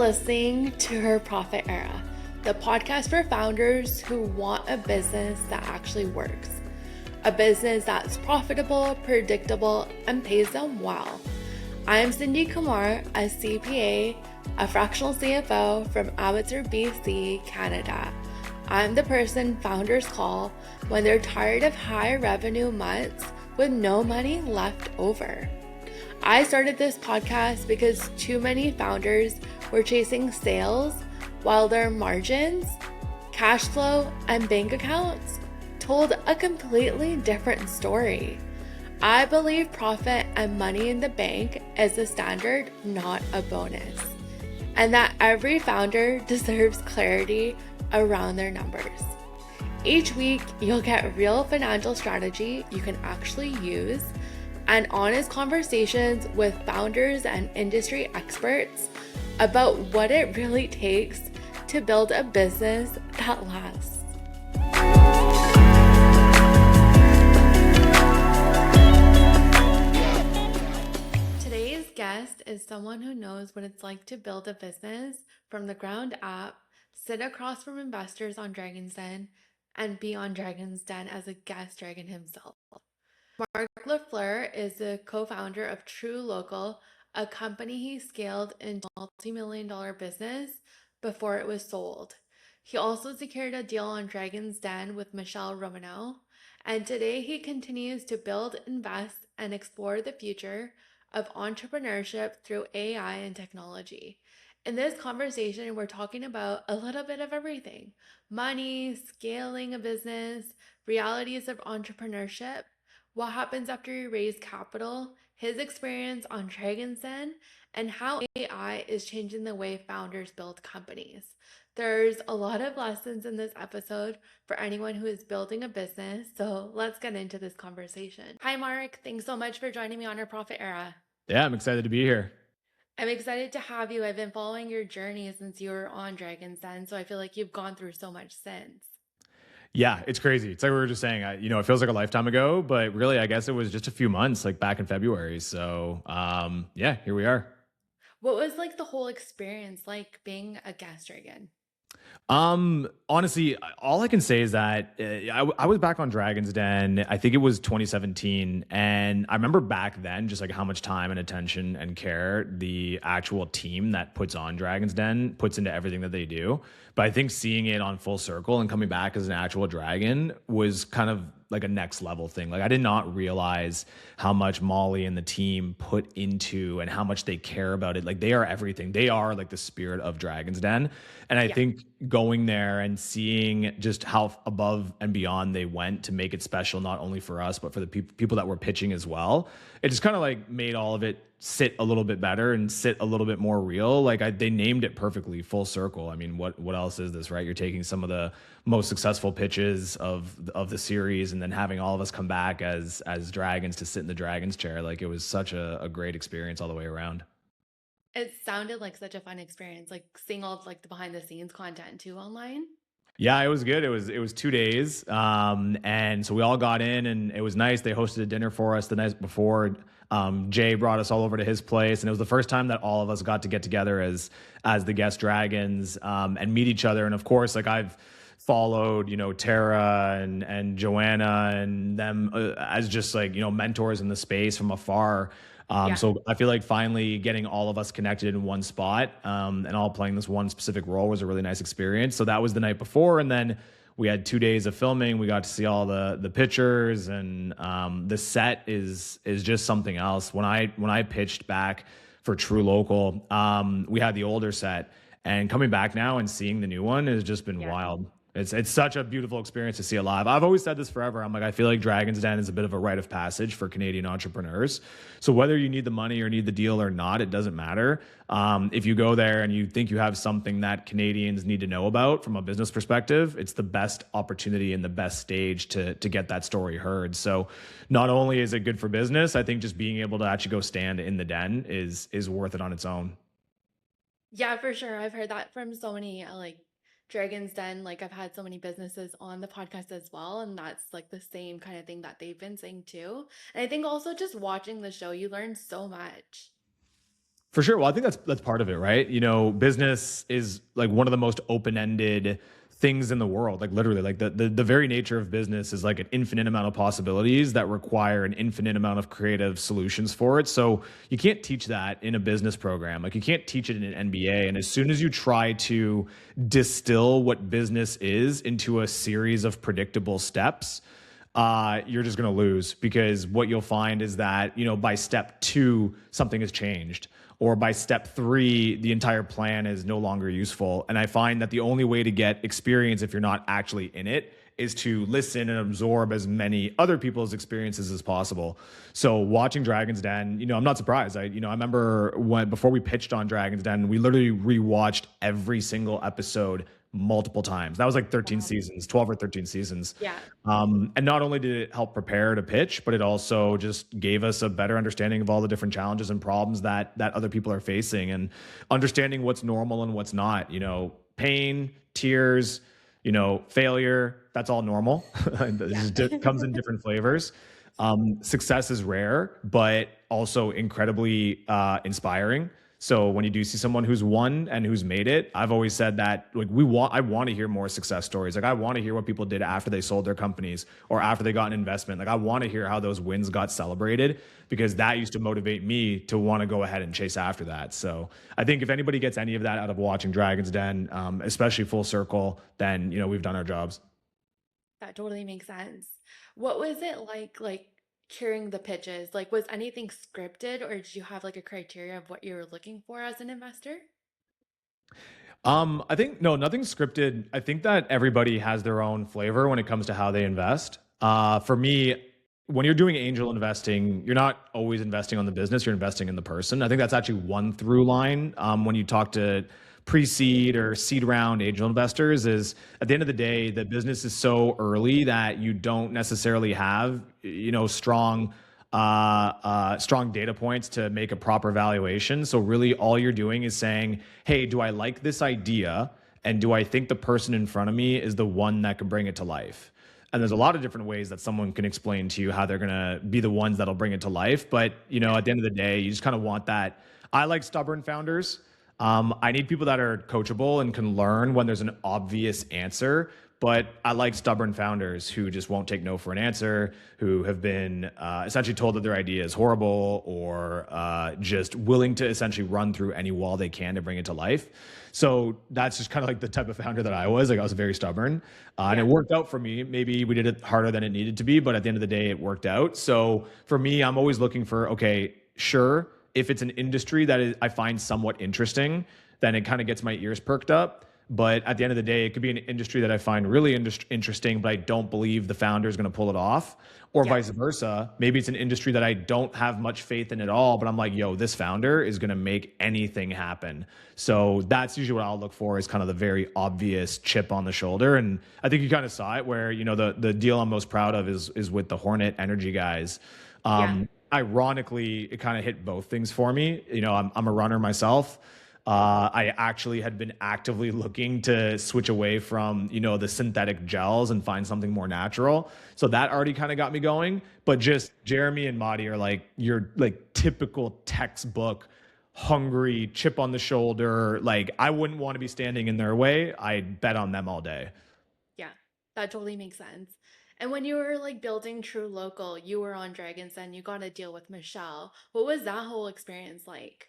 listening to Her Profit Era, the podcast for founders who want a business that actually works. A business that's profitable, predictable, and pays them well. I'm Cindy Kumar, a CPA, a fractional CFO from Abbotsford, BC, Canada. I'm the person founders call when they're tired of high revenue months with no money left over. I started this podcast because too many founders were chasing sales while their margins, cash flow, and bank accounts told a completely different story. I believe profit and money in the bank is the standard, not a bonus, and that every founder deserves clarity around their numbers. Each week, you'll get real financial strategy you can actually use and honest conversations with founders and industry experts about what it really takes to build a business that lasts. Today's guest is someone who knows what it's like to build a business from the ground up, sit across from investors on Dragon's Den, and be on Dragon's Den as a guest dragon himself. Marc Lafleur is the co-founder of truLOCAL, a company he scaled into a multi-million-dollar business before it was sold. He also secured a deal on Dragon's Den with Michele Romanow, and today he continues to build, invest, and explore the future of entrepreneurship through AI and technology. In this conversation, we're talking about a little bit of everything: money, scaling a business, realities of entrepreneurship, what happens after you raise capital, his experience on Dragon's Den, and how AI is changing the way founders build companies. There's a lot of lessons in this episode for anyone who is building a business, so let's get into this conversation. Hi, Marc. Thanks so much for joining me on Our Profit Era. Yeah, I'm excited to be here. I'm excited to have you. I've been following your journey since you were on Dragon's Den, so I feel like you've gone through so much since. Yeah, it's crazy. It's like we were just saying, it feels like a lifetime ago, but really, I guess it was just a few months, like back in February. So, yeah, here we are. What was like the whole experience like being a guest dragon? Honestly, all I can say is that I was back on Dragon's Den. I think it was 2017, and I remember back then just like how much time and attention and care the actual team that puts on Dragon's Den puts into everything that they do. But I think seeing it on full circle and coming back as an actual dragon was kind of like a next level thing. Like I did not realize how much Molly and the team put into and how much they care about it. Like they are everything. They are like the spirit of Dragon's Den. And I think going there and seeing just how above and beyond they went to make it special, not only for us, but for the people that were pitching as well, it just kind of like made all of it sit a little bit better and sit a little bit more real. Like they named it perfectly, full circle. I mean, what else is this, right? You're taking some of the most successful pitches of the series and then having all of us come back as dragons to sit in the dragon's chair. Like it was such a great experience all the way around. It sounded like such a fun experience, like seeing all of like the behind the scenes content too online. Yeah, it was good. It was 2 days, and so we all got in, and it was nice. They hosted a dinner for us the night before. Jay brought us all over to his place, and it was the first time that all of us got to get together as the guest dragons and meet each other. And of course, like I've followed, Tara and Joanna and them as just like mentors in the space from afar. So I feel like finally getting all of us connected in one spot and all playing this one specific role was a really nice experience. So that was the night before. And then we had 2 days of filming. We got to see all the pictures, and the set is just something else. When I pitched back for truLOCAL, we had the older set, and coming back now and seeing the new one has just been wild. It's such a beautiful experience to see it live. I've always said this forever. I'm like, I feel like Dragon's Den is a bit of a rite of passage for Canadian entrepreneurs. So whether you need the money or need the deal or not, it doesn't matter. If you go there and you think you have something that Canadians need to know about from a business perspective, it's the best opportunity and the best stage to get that story heard. So not only is it good for business, I think just being able to actually go stand in the den is worth it on its own. Yeah, for sure. I've heard that from so many like Dragon's Den. Like I've had so many businesses on the podcast as well, and that's like the same kind of thing that they've been saying too. And I think also just watching the show, you learn so much. For sure. Well, I think that's part of it, right? Business is like one of the most open-ended things in the world. Like literally, like the very nature of business is like an infinite amount of possibilities that require an infinite amount of creative solutions for it. So you can't teach that in a business program. Like you can't teach it in an MBA. And as soon as you try to distill what business is into a series of predictable steps, you're just going to lose, because what you'll find is that, by step two, something has changed. Or by step three, the entire plan is no longer useful. And I find that the only way to get experience, if you're not actually in it, is to listen and absorb as many other people's experiences as possible. So watching Dragon's Den, I'm not surprised. I remember before we pitched on Dragon's Den, we literally rewatched every single episode multiple times. That was like 13 seasons, 12 or 13 seasons. Yeah. And not only did it help prepare to pitch, but it also just gave us a better understanding of all the different challenges and problems that other people are facing, and understanding what's normal and what's not. Pain, tears, failure, that's all normal. It just comes in different flavors. Success is rare, but also incredibly inspiring. So when you do see someone who's won and who's made it, I've always said that like I want to hear more success stories. Like I want to hear what people did after they sold their companies or after they got an investment. Like I want to hear how those wins got celebrated, because that used to motivate me to want to go ahead and chase after that. So I think if anybody gets any of that out of watching Dragon's Den, especially Full Circle, then we've done our jobs. That totally makes sense. What was it like hearing the pitches? Like, was anything scripted, or did you have like a criteria of what you were looking for as an investor? I think no, nothing scripted. I think that everybody has their own flavor when it comes to how they invest. For me, when you're doing angel investing, you're not always investing on the business, you're investing in the person. I think that's actually one through line when you talk to pre-seed or seed round angel investors, is at the end of the day, the business is so early that you don't necessarily have, strong data points to make a proper valuation. So really all you're doing is saying, hey, do I like this idea? And do I think the person in front of me is the one that can bring it to life? And there's a lot of different ways that someone can explain to you how they're going to be the ones that'll bring it to life. But, at the end of the day, you just kind of want that. I like stubborn founders. I need people that are coachable and can learn when there's an obvious answer. But I like stubborn founders who just won't take no for an answer, who have been essentially told that their idea is horrible, or just willing to essentially run through any wall they can to bring it to life. So that's just kind of like the type of founder that I was. Like I was very stubborn, and it worked out for me. Maybe we did it harder than it needed to be, but at the end of the day, it worked out. So for me, I'm always looking for, okay, sure, if it's an industry that I find somewhat interesting, then it kind of gets my ears perked up. But at the end of the day, it could be an industry that I find really interesting, but I don't believe the founder is going to pull it off, or vice versa. Maybe it's an industry that I don't have much faith in at all, but I'm like, yo, this founder is going to make anything happen. So that's usually what I'll look for, is kind of the very obvious chip on the shoulder. And I think you kind of saw it where, the deal I'm most proud of is with the Hornet Energy guys. Ironically, it kind of hit both things for me. I'm a runner myself. I actually had been actively looking to switch away from, the synthetic gels and find something more natural. So that already kind of got me going. But just Jeremy and Madi are like your like typical textbook hungry chip on the shoulder. Like I wouldn't want to be standing in their way. I'd bet on them all day. Yeah, that totally makes sense. And when you were like building truLOCAL, you were on Dragons and you got a deal with Michele. What was that whole experience like?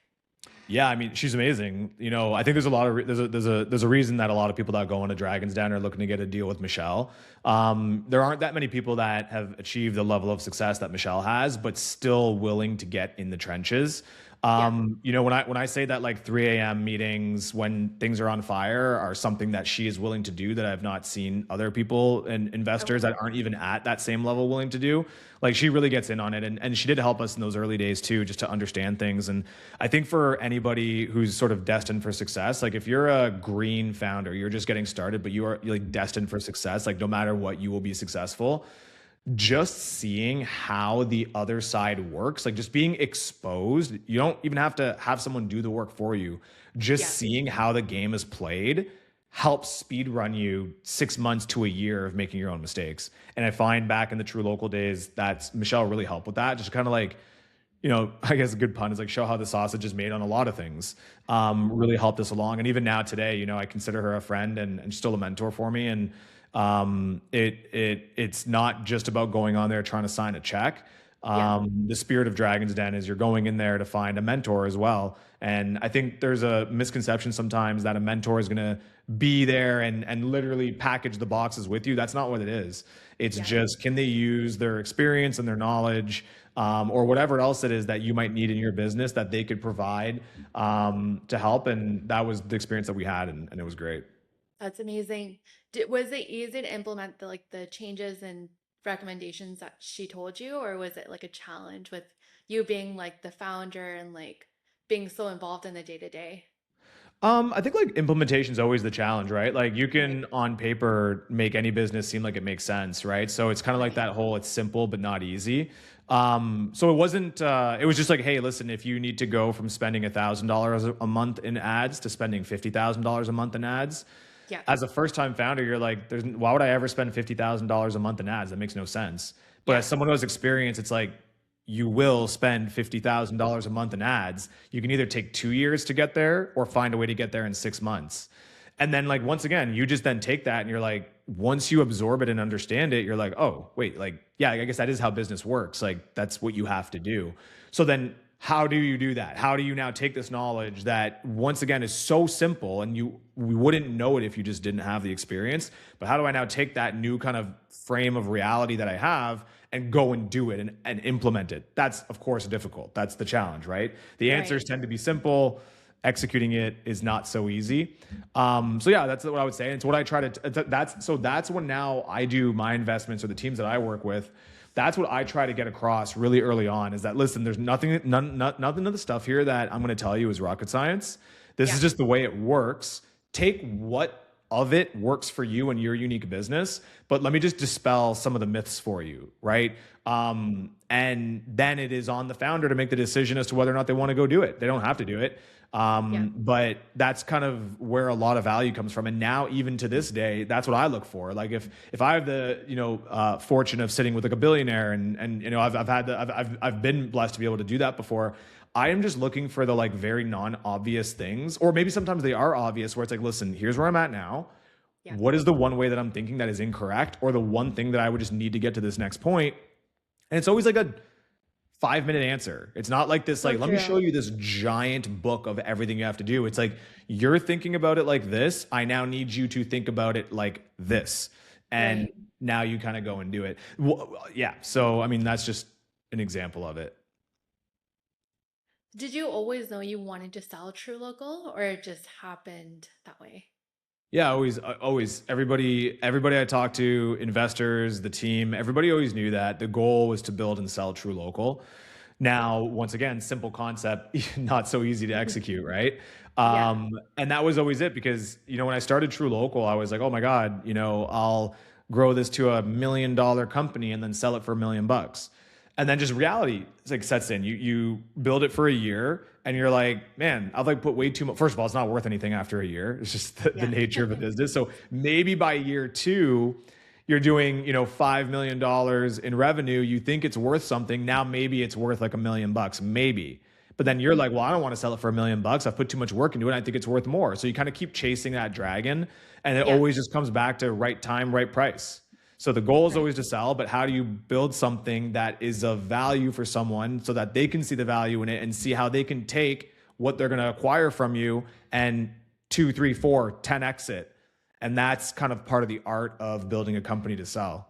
Yeah, I mean, she's amazing. I think there's a lot of there's a reason that a lot of people that go into Dragon's Den are looking to get a deal with Michele. There aren't that many people that have achieved the level of success that Michele has, but still willing to get in the trenches. When I say that like 3 a.m. meetings when things are on fire are something that she is willing to do that I've not seen other people and investors that aren't even at that same level willing to do. Like she really gets in on it. And she did help us in those early days too, just to understand things. And I think for anybody who's sort of destined for success, like if you're a green founder, you're just getting started, but you're like destined for success, like no matter what, you will be successful. Just seeing how the other side works, like just being exposed, you don't even have to have someone do the work for you. Just seeing how the game is played helps speed run you 6 months to a year of making your own mistakes. And I find back in the truLOCAL days that Michele really helped with that. Just kind of like I guess a good pun is like show how the sausage is made on a lot of things. Really helped us along. And even now today, I consider her a friend and still a mentor for me. And it's not just about going on there trying to sign a check. Yeah. The spirit of Dragon's Den is you're going in there to find a mentor as well. And I think there's a misconception sometimes that a mentor is going to be there and literally package the boxes with you. That's not what it is. It's Yeah. just, can they use their experience and their knowledge, or whatever else it is that you might need in your business that they could provide, to help. And that was the experience that we had, and it was great. That's amazing. Was it easy to implement the changes and recommendations that she told you, or was it like a challenge with you being like the founder and like being so involved in the day to day? I think like implementation is always the challenge, right? Like you Right. can on paper make any business seem like it makes sense, right? So it's kind of like Right. that whole it's simple but not easy. So it wasn't. It was just like, hey, listen, if you need to go from spending $1,000 a month in ads to spending $50,000 a month in ads, Yeah. as a first time founder, you're like, why would I ever spend $50,000 a month in ads? That makes no sense. But Yeah. as someone who has experience, it's like you will spend $50,000 a month in ads. You can either take 2 years to get there or find a way to get there in 6 months. And then, like, once again, you just then take that and you're like, once you absorb it and understand it, you're like, oh, wait, like, yeah, I guess that is how business works. Like, that's what you have to do. So then, how do you do that? How do you now take this knowledge that, once again, is so simple and we wouldn't know it if you just didn't have the experience? But how do I now take that new kind of frame of reality that I have and go and do it and implement it? That's, of course, difficult. That's the challenge, right? The answers Right. tend to be simple. Executing it is not so easy. So yeah, that's what I would say. And it's what I try to, that's when now I do my investments or the teams that I work with. That's what I try to get across really early on is that, listen, there's nothing of the stuff here that I'm going to tell you is rocket science. This Yeah. is just the way it works. Take what of it works for you and your unique business, but let me just dispel some of the myths for you, right? And then it is on the founder to make the decision as to whether or not they want to go do it. They don't have to do it. Yeah. But that's kind of where a lot of value comes from. And now, even to this day, that's what I look for. Like if I have the fortune of sitting with like a billionaire, and I've been blessed to be able to do that before. I am just looking for the like very non-obvious things, or maybe sometimes they are obvious, where it's like, listen, here's where I'm at now. Yeah. What is the one way that I'm thinking that is incorrect, or the one thing that I would just need to get to this next point? And it's always like a 5-minute answer. It's not like this, So like, let me show true. you this giant book of everything you have to do. It's like, you're thinking about it like this. I now need you to think about it like this. And Right. now you kind of go and do it. Well, yeah. So, I mean, that's just an example of it. Did you always know you wanted to sell truLOCAL, or it just happened that way? Yeah, always. Everybody I talked to, investors, the team, everybody always knew that the goal was to build and sell truLOCAL. Now, once again, simple concept, not so easy to execute, right? Yeah. And that was always it because, when I started truLOCAL, I was like, oh my God, I'll grow this to $1 million company and then sell it for $1 million. And then just reality like sets in. You build it for a year and you're like, man, I've like put way too much. First of all, it's not worth anything after a year. It's just the Yeah. nature of a business. So maybe by year two, you're doing, $5 million in revenue. You think it's worth something. Now maybe it's worth like $1 million, maybe. But then you're like, well, I don't want to sell it for $1 million. I've put too much work into it. I think it's worth more. So you kind of keep chasing that dragon, and it Yeah. always just comes back to right time, right price. So the goal is Right. always to sell, but how do you build something that is of value for someone so that they can see the value in it and see how they can take what they're going to acquire from you and 2, 3, 4, 10x it. And that's kind of part of the art of building a company to sell.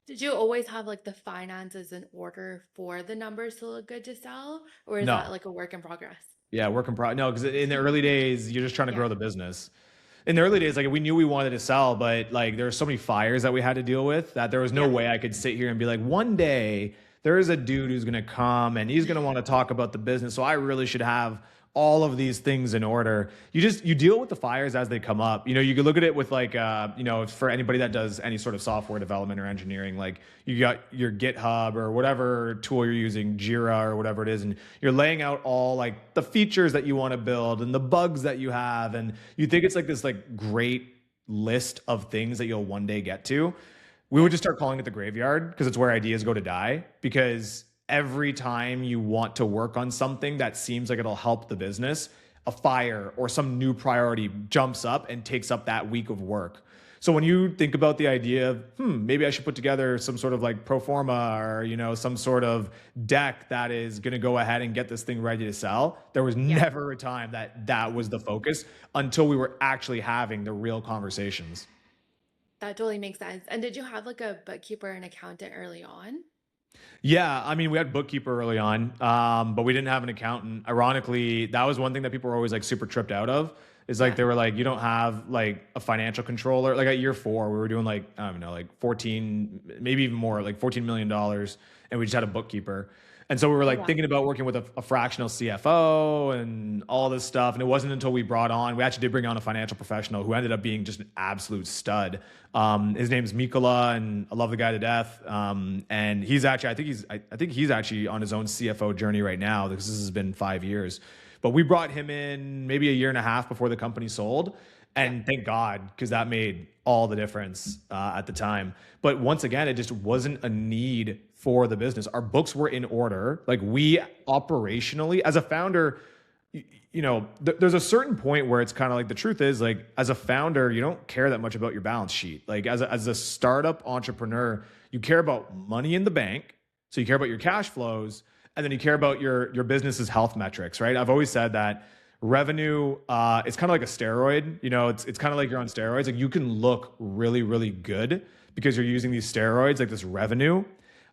Did you always have like the finances in order for the numbers to look good to sell, or is that No. like a work in progress? Yeah, work in progress. No, because in the early days, you're just trying to Yeah. grow the business. In the early days, like we knew we wanted to sell, but like there were so many fires that we had to deal with that there was no Yeah. way I could sit here and be like, one day there is a dude who's gonna come and he's gonna want to talk about the business. So I really should have all of these things in order. You deal with the fires as they come up. You could look at it with like for anybody that does any sort of software development or engineering, like you got your GitHub or whatever tool you're using, Jira or whatever it is, and you're laying out all like the features that you want to build and the bugs that you have, and you think it's like this like great list of things that you'll one day get to. We would Yeah. just start calling it the graveyard because it's where ideas go to die, because every time you want to work on something that seems like it'll help the business, a fire or some new priority jumps up and takes up that week of work. So when you think about the idea of, maybe I should put together some sort of like pro forma or, some sort of deck that is going to go ahead and get this thing ready to sell, there was Yeah, never a time that was the focus until we were actually having the real conversations. that totally makes sense. And did you have like a bookkeeper and accountant early on? Yeah, I mean, we had bookkeeper early on, but we didn't have an accountant. Ironically, that was one thing that people were always like super tripped out of. Is like Yeah. they were like, you don't have like a financial controller. Like at year four, we were doing like I don't know, like 14, maybe even more, like $14 million, and we just had a bookkeeper. And so we were Oh, like wow. thinking about working with a fractional CFO and all this stuff. And it wasn't until we actually did bring on a financial professional who ended up being just an absolute stud. His name's Mikola, and I love the guy to death. And he's actually, I think he's actually on his own CFO journey right now because this has been 5 years. But we brought him in maybe a year and a half before the company sold. Yeah. And thank God, because that made all the difference at the time. But once again, it just wasn't a need for the business. Our books were in order. Like we operationally, as a founder, there's a certain point where it's kind of like the truth is like as a founder, you don't care that much about your balance sheet. Like as a startup entrepreneur, you care about money in the bank. So you care about your cash flows, and then you care about your business's health metrics, right? I've always said that revenue it's kind of like a steroid. It's kind of like you're on steroids. Like you can look really, really good because you're using these steroids, like this revenue.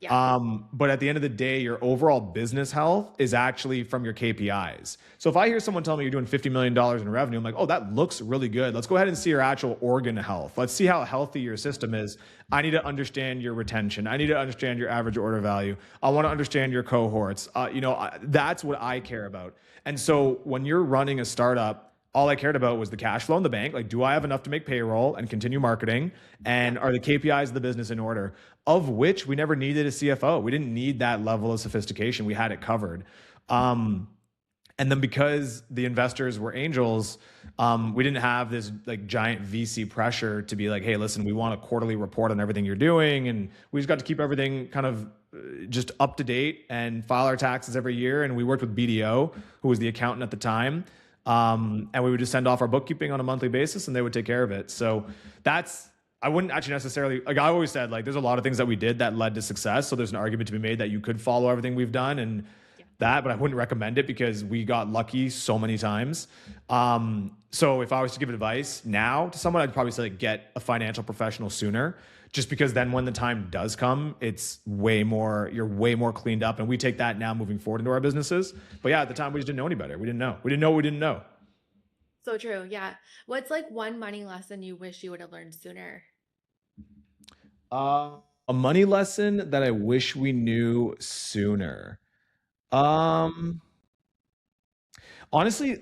Yeah. But at the end of the day, your overall business health is actually from your KPIs. So if I hear someone tell me you're doing $50 million in revenue, I'm like, oh, that looks really good. Let's go ahead and see your actual organ health. Let's see how healthy your system is. I need to understand your retention. I need to understand your average order value. I want to understand your cohorts. That's what I care about. And so when you're running a startup, all I cared about was the cash flow in the bank. Like, do I have enough to make payroll and continue marketing? And are the KPIs of the business in order? Of which we never needed a CFO. We didn't need that level of sophistication. We had it covered. And then because the investors were angels, we didn't have this like giant VC pressure to be like, hey, listen, we want a quarterly report on everything you're doing. And we just got to keep everything kind of just up to date and file our taxes every year. And we worked with BDO, who was the accountant at the time. And we would just send off our bookkeeping on a monthly basis and they would take care of it. So I wouldn't actually necessarily, like I always said, like there's a lot of things that we did that led to success. So there's an argument to be made that you could follow everything we've done and but I wouldn't recommend it because we got lucky so many times. So if I was to give advice now to someone, I'd probably say like, get a financial professional sooner, just because then when the time does come, you're way more cleaned up. And we take that now moving forward into our businesses. But yeah, at the time we just didn't know any better. We didn't know. We didn't know what we didn't know. So true. Yeah. What's like one money lesson you wish you would have learned sooner? Uh, a money lesson that I wish we knew sooner. Um, honestly,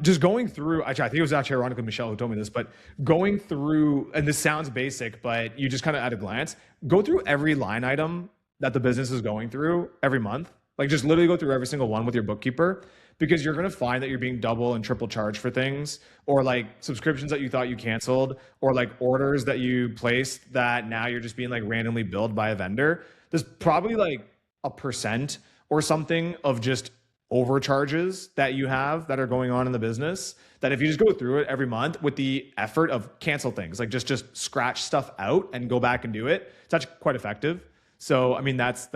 just going through, actually, I think it was actually ironically Michelle who told me this, but going through, and this sounds basic, but you just kind of at a glance, go through every line item that the business is going through every month. Like just literally go through every single one with your bookkeeper because you're going to find that you're being double and triple charged for things, or like subscriptions that you thought you canceled, or like orders that you placed that now you're just being like randomly billed by a vendor. There's probably like a percent or something of just overcharges that you have that are going on in the business, that if you just go through it every month with the effort of cancel things, like just scratch stuff out and go back and do it, it's actually quite effective. So I mean that's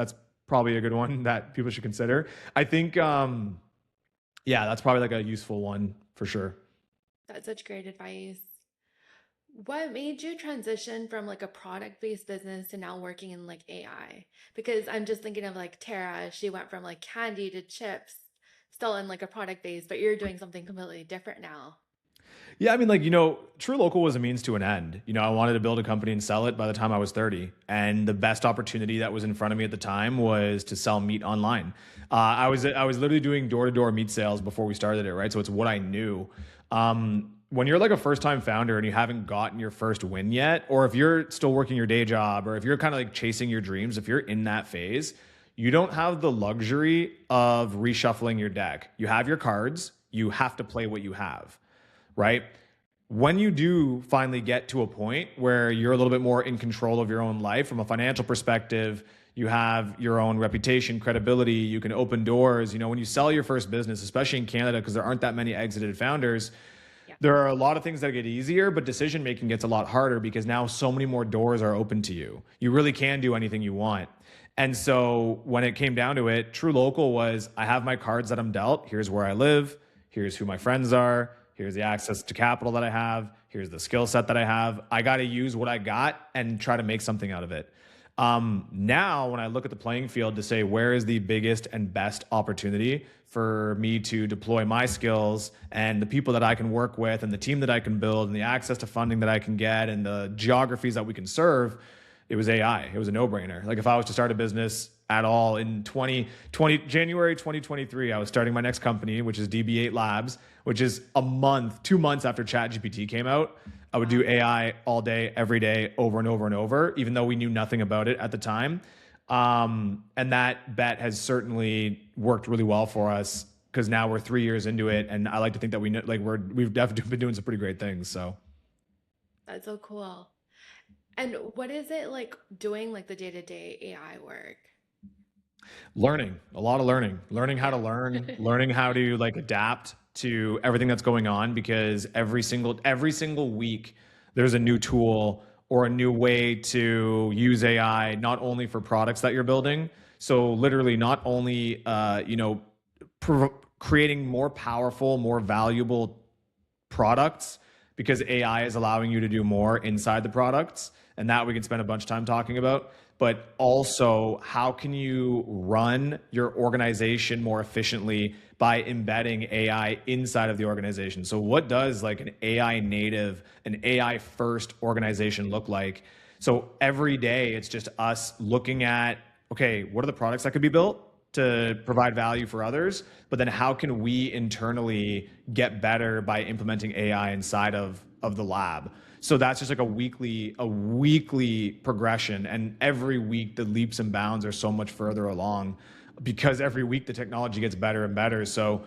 probably a good one that people should consider. I think yeah, that's probably like a useful one for sure. That's such great advice. What made you transition from like a product-based business to now working in like AI? Because I'm just thinking of like Tara, she went from like candy to chips, still in like a product base, but you're doing something completely different now. Yeah, I mean, like, truLOCAL was a means to an end. I wanted to build a company and sell it by the time I was 30. And the best opportunity that was in front of me at the time was to sell meat online. I was literally doing door-to-door meat sales before we started it, right? So it's what I knew. When you're like a first-time founder and you haven't gotten your first win yet, or if you're still working your day job, or if you're kind of like chasing your dreams, if you're in that phase, you don't have the luxury of reshuffling your deck. You have your cards, you have to play what you have, right? When you do finally get to a point where you're a little bit more in control of your own life from a financial perspective, You have your own reputation, credibility. You can open doors. When you sell your first business, especially in Canada, because there aren't that many exited founders, Yeah. there are a lot of things that get easier, but decision making gets a lot harder because now so many more doors are open to you. You really can do anything you want. And so when it came down to it, truLOCAL was, I have my cards that I'm dealt. Here's where I live. Here's who my friends are. Here's the access to capital that I have. Here's the skill set that I have. I got to use what I got and try to make something out of it. Now, when I look at the playing field to say, where is the biggest and best opportunity for me to deploy my skills and the people that I can work with and the team that I can build and the access to funding that I can get and the geographies that we can serve, it was AI. It was a no-brainer. Like if I was to start a business at all in January 2023, I was starting my next company, which is DB8 Labs, which is 2 months after ChatGPT came out. I would do AI all day, every day, over and over and over, even though we knew nothing about it at the time. And that bet has certainly worked really well for us because now we're 3 years into it, and I like to think that we've definitely been doing some pretty great things. So That's so cool. And what is it like doing like the day-to-day AI work? learning, a lot of learning how to Yeah. learn, learning how to like adapt to everything that's going on because every single week there's a new tool or a new way to use AI, not only for products that you're building. So literally not only, creating more powerful, more valuable products because AI is allowing you to do more inside the products. And that we can spend a bunch of time talking about. But also, how can you run your organization more efficiently by embedding AI inside of the organization? So what does like an AI native, an AI first organization look like? So every day it's just us looking at, okay, what are the products that could be built to provide value for others, but then how can we internally get better by implementing AI inside of the lab? So that's just like a weekly progression, and every week the leaps and bounds are so much further along because every week the technology gets better and better. So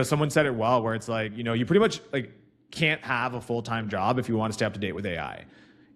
someone said it well, where it's like, you pretty much like can't have a full-time job if you want to stay up to date with AI,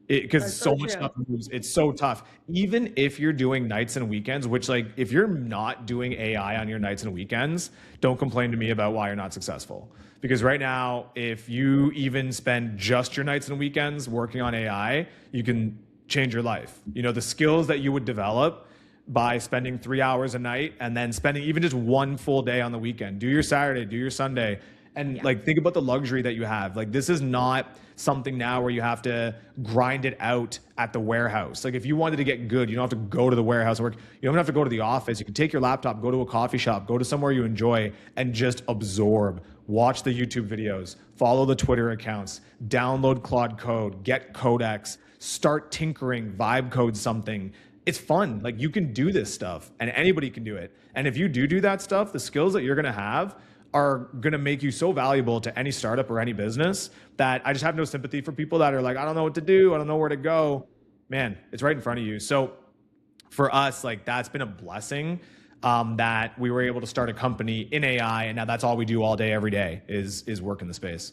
because That's so so much true. stuff moves. It's so tough. Even if you're doing nights and weekends, which like if you're not doing AI on your nights and weekends, don't complain to me about why you're not successful. Because right now, if you even spend just your nights and weekends working on AI, you can change your life. The skills that you would develop by spending 3 hours a night and then spending even just one full day on the weekend. Do your Saturday, do your Sunday, and Yeah. like think about the luxury that you have. Like this is not something now where you have to grind it out at the warehouse. Like if you wanted to get good, you don't have to go to the warehouse and work. You don't have to go to the office. You can take your laptop, go to a coffee shop, go to somewhere you enjoy and just absorb. Watch the YouTube videos, follow the Twitter accounts, download Claude Code, get codecs, start tinkering, vibe code something. It's fun. Like you can do this stuff and anybody can do it. And if you do that stuff, the skills that you're going to have are going to make you so valuable to any startup or any business that I just have no sympathy for people that are like, I don't know what to do. I don't know where to go. Man, it's right in front of you. So for us, like that's been a blessing, that we were able to start a company in AI, and now that's all we do all day, every day is work in the space.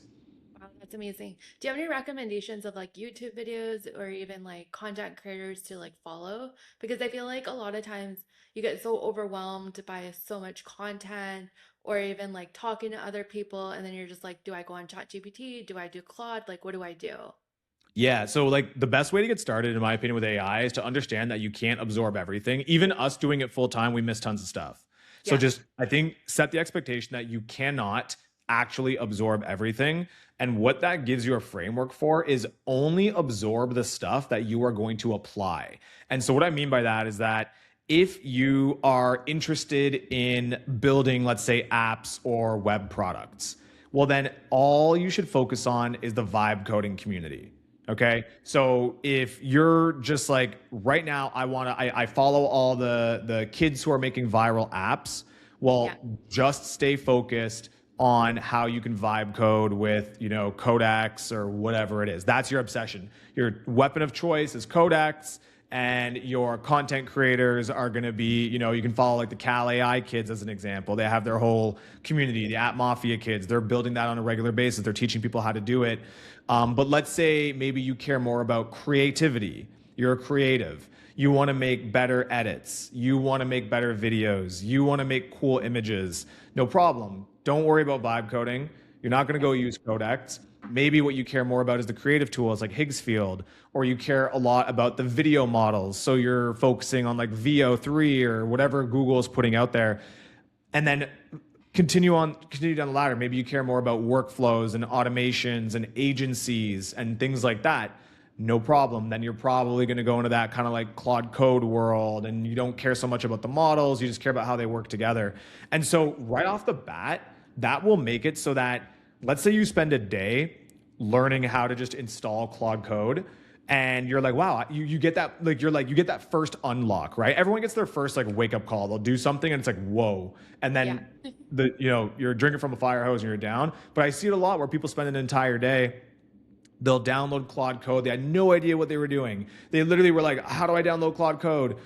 Wow, that's amazing. Do you have any recommendations of like YouTube videos or even like content creators to like follow? Because I feel like a lot of times you get so overwhelmed by so much content or even like talking to other people, and then you're just like, do I go on ChatGPT? Do I do Claude? Like, what do I do? Yeah. So like the best way to get started, in my opinion, with AI is to understand that you can't absorb everything. Even us doing it full time, we miss tons of stuff. So Yeah. just, I think, set the expectation that you cannot actually absorb everything. And what that gives you a framework for is only absorb the stuff that you are going to apply. And so what I mean by that is that if you are interested in building, let's say, apps or web products, well, then all you should focus on is the vibe coding community. Okay. So if you're just like right now, I follow all the kids who are making viral apps. Yeah. Well, just stay focused on how you can vibe code with, codecs or whatever it is. That's your obsession. Your weapon of choice is codecs, and your content creators are going to be, you can follow like the Cal AI kids as an example. They have their whole community, the App Mafia kids. They're building that on a regular basis. They're teaching people how to do it. But let's say maybe you care more about creativity You're a creative. You want to make better edits. You want to make better videos. You want to make cool images. No problem. Don't worry about vibe coding. You're not going to go use Codex. Maybe what you care more about is the creative tools like Higgsfield, or you care a lot about the video models. So you're focusing on like VO3 or whatever Google is putting out there. And then continue down the ladder. Maybe you care more about workflows and automations and agencies and things like that. No problem. Then you're probably going to go into that kind of like Claude Code world, and you don't care so much about the models. You just care about how they work together. And so right off the bat, that will make it so that, let's say you spend a day learning how to just install Claude Code, and you're like, wow, you get that, like, you're like, you get that first unlock, right? Everyone gets their first like wake up call. They'll do something and it's like, whoa. And then you're drinking from a fire hose and you're down. But I see it a lot where people spend an entire day, they'll download Claude Code. They had no idea what they were doing. They literally were like, how do I download Claude Code?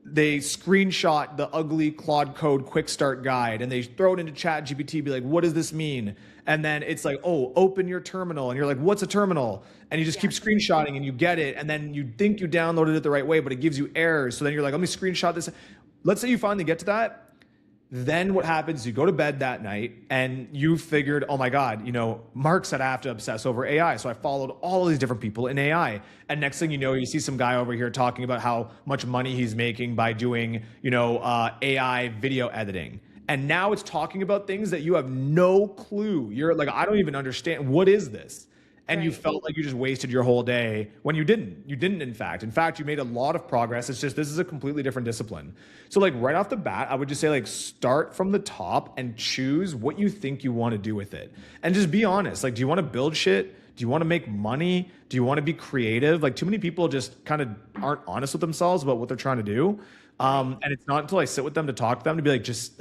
They screenshot the ugly Claude Code quick start guide and they throw it into Chat GPT, be like, what does this mean? And then it's like, oh, open your terminal. And you're like, what's a terminal? And you just keep screenshotting and you get it. And then you think you downloaded it the right way, but it gives you errors. So then you're like, let me screenshot this. Let's say you finally get to that. Then what happens, you go to bed that night and you figured, oh my God, Mark said I have to obsess over AI. So I followed all of these different people in AI. And next thing you know, you see some guy over here talking about how much money he's making by doing, AI video editing. And now it's talking about things that you have no clue. You're like, I don't even understand. What is this? And you felt like you just wasted your whole day when you didn't. You didn't, in fact. In fact, you made a lot of progress. It's just, this is a completely different discipline. So like right off the bat, I would just say like start from the top and choose what you think you want to do with it. And just be honest. Like, do you want to build shit? Do you want to make money? Do you want to be creative? Like too many people just kind of aren't honest with themselves about what they're trying to do. And it's not until I sit with them to talk to them to be like, just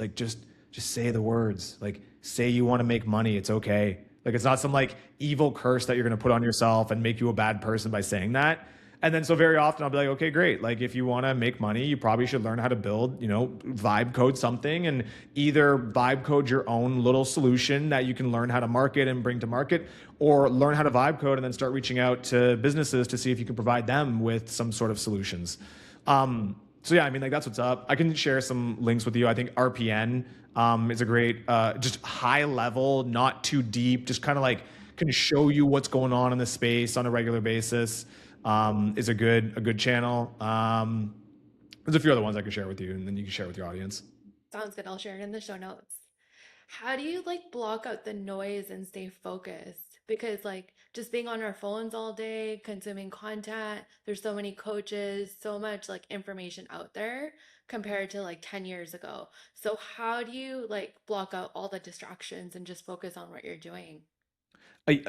say the words. Like say you want to make money. It's okay. Like it's not some like evil curse that you're going to put on yourself and make you a bad person by saying that. And then so very often I'll be like, okay, great. Like if you want to make money, you probably should learn how to build, vibe code something and either vibe code your own little solution that you can learn how to market and bring to market, or learn how to vibe code and then start reaching out to businesses to see if you can provide them with some sort of solutions. So yeah, I mean, like that's what's up. I can share some links with you. I think RPN is a great, just high level, not too deep, just kind of like can show you what's going on in the space on a regular basis. Is a good channel. There's a few other ones I could share with you, and then you can share with your audience. Sounds good. I'll share it in the show notes. How do you like block out the noise and stay focused? Because like just being on our phones all day, consuming content, there's so many coaches, so much like information out there compared to like 10 years ago. So how do you like block out all the distractions and just focus on what you're doing? I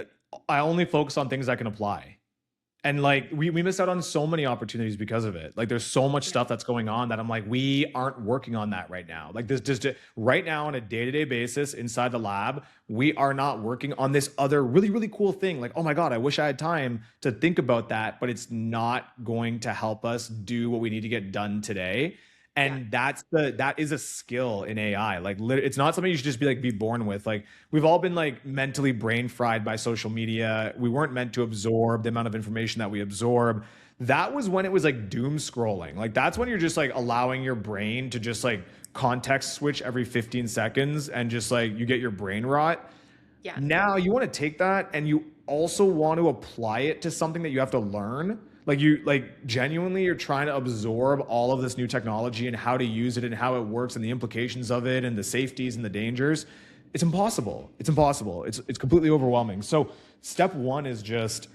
I only focus on things I can apply. And like we miss out on so many opportunities because of it. Like there's so much Yeah. stuff that's going on that I'm like, we aren't working on that right now. Like this just right now on a day-to-day basis inside the lab, we are not working on this other really, really cool thing. Like, oh my God, I wish I had time to think about that, but it's not going to help us do what we need to get done today. Yeah. And that is a skill in AI. Like it's not something you should just be born with. Like we've all been like mentally brain fried by social media. We weren't meant to absorb the amount of information that we absorb. That was when it was like doom scrolling. Like that's when you're just like allowing your brain to just like context switch every 15 seconds and just like you get your brain rot. Yeah. Now you want to take that and you also want to apply it to something that you have to learn. Like you like genuinely you're trying to absorb all of this new technology and how to use it and how it works and the implications of it and the safeties and the dangers. It's impossible. It's impossible. It's completely overwhelming. So step one is just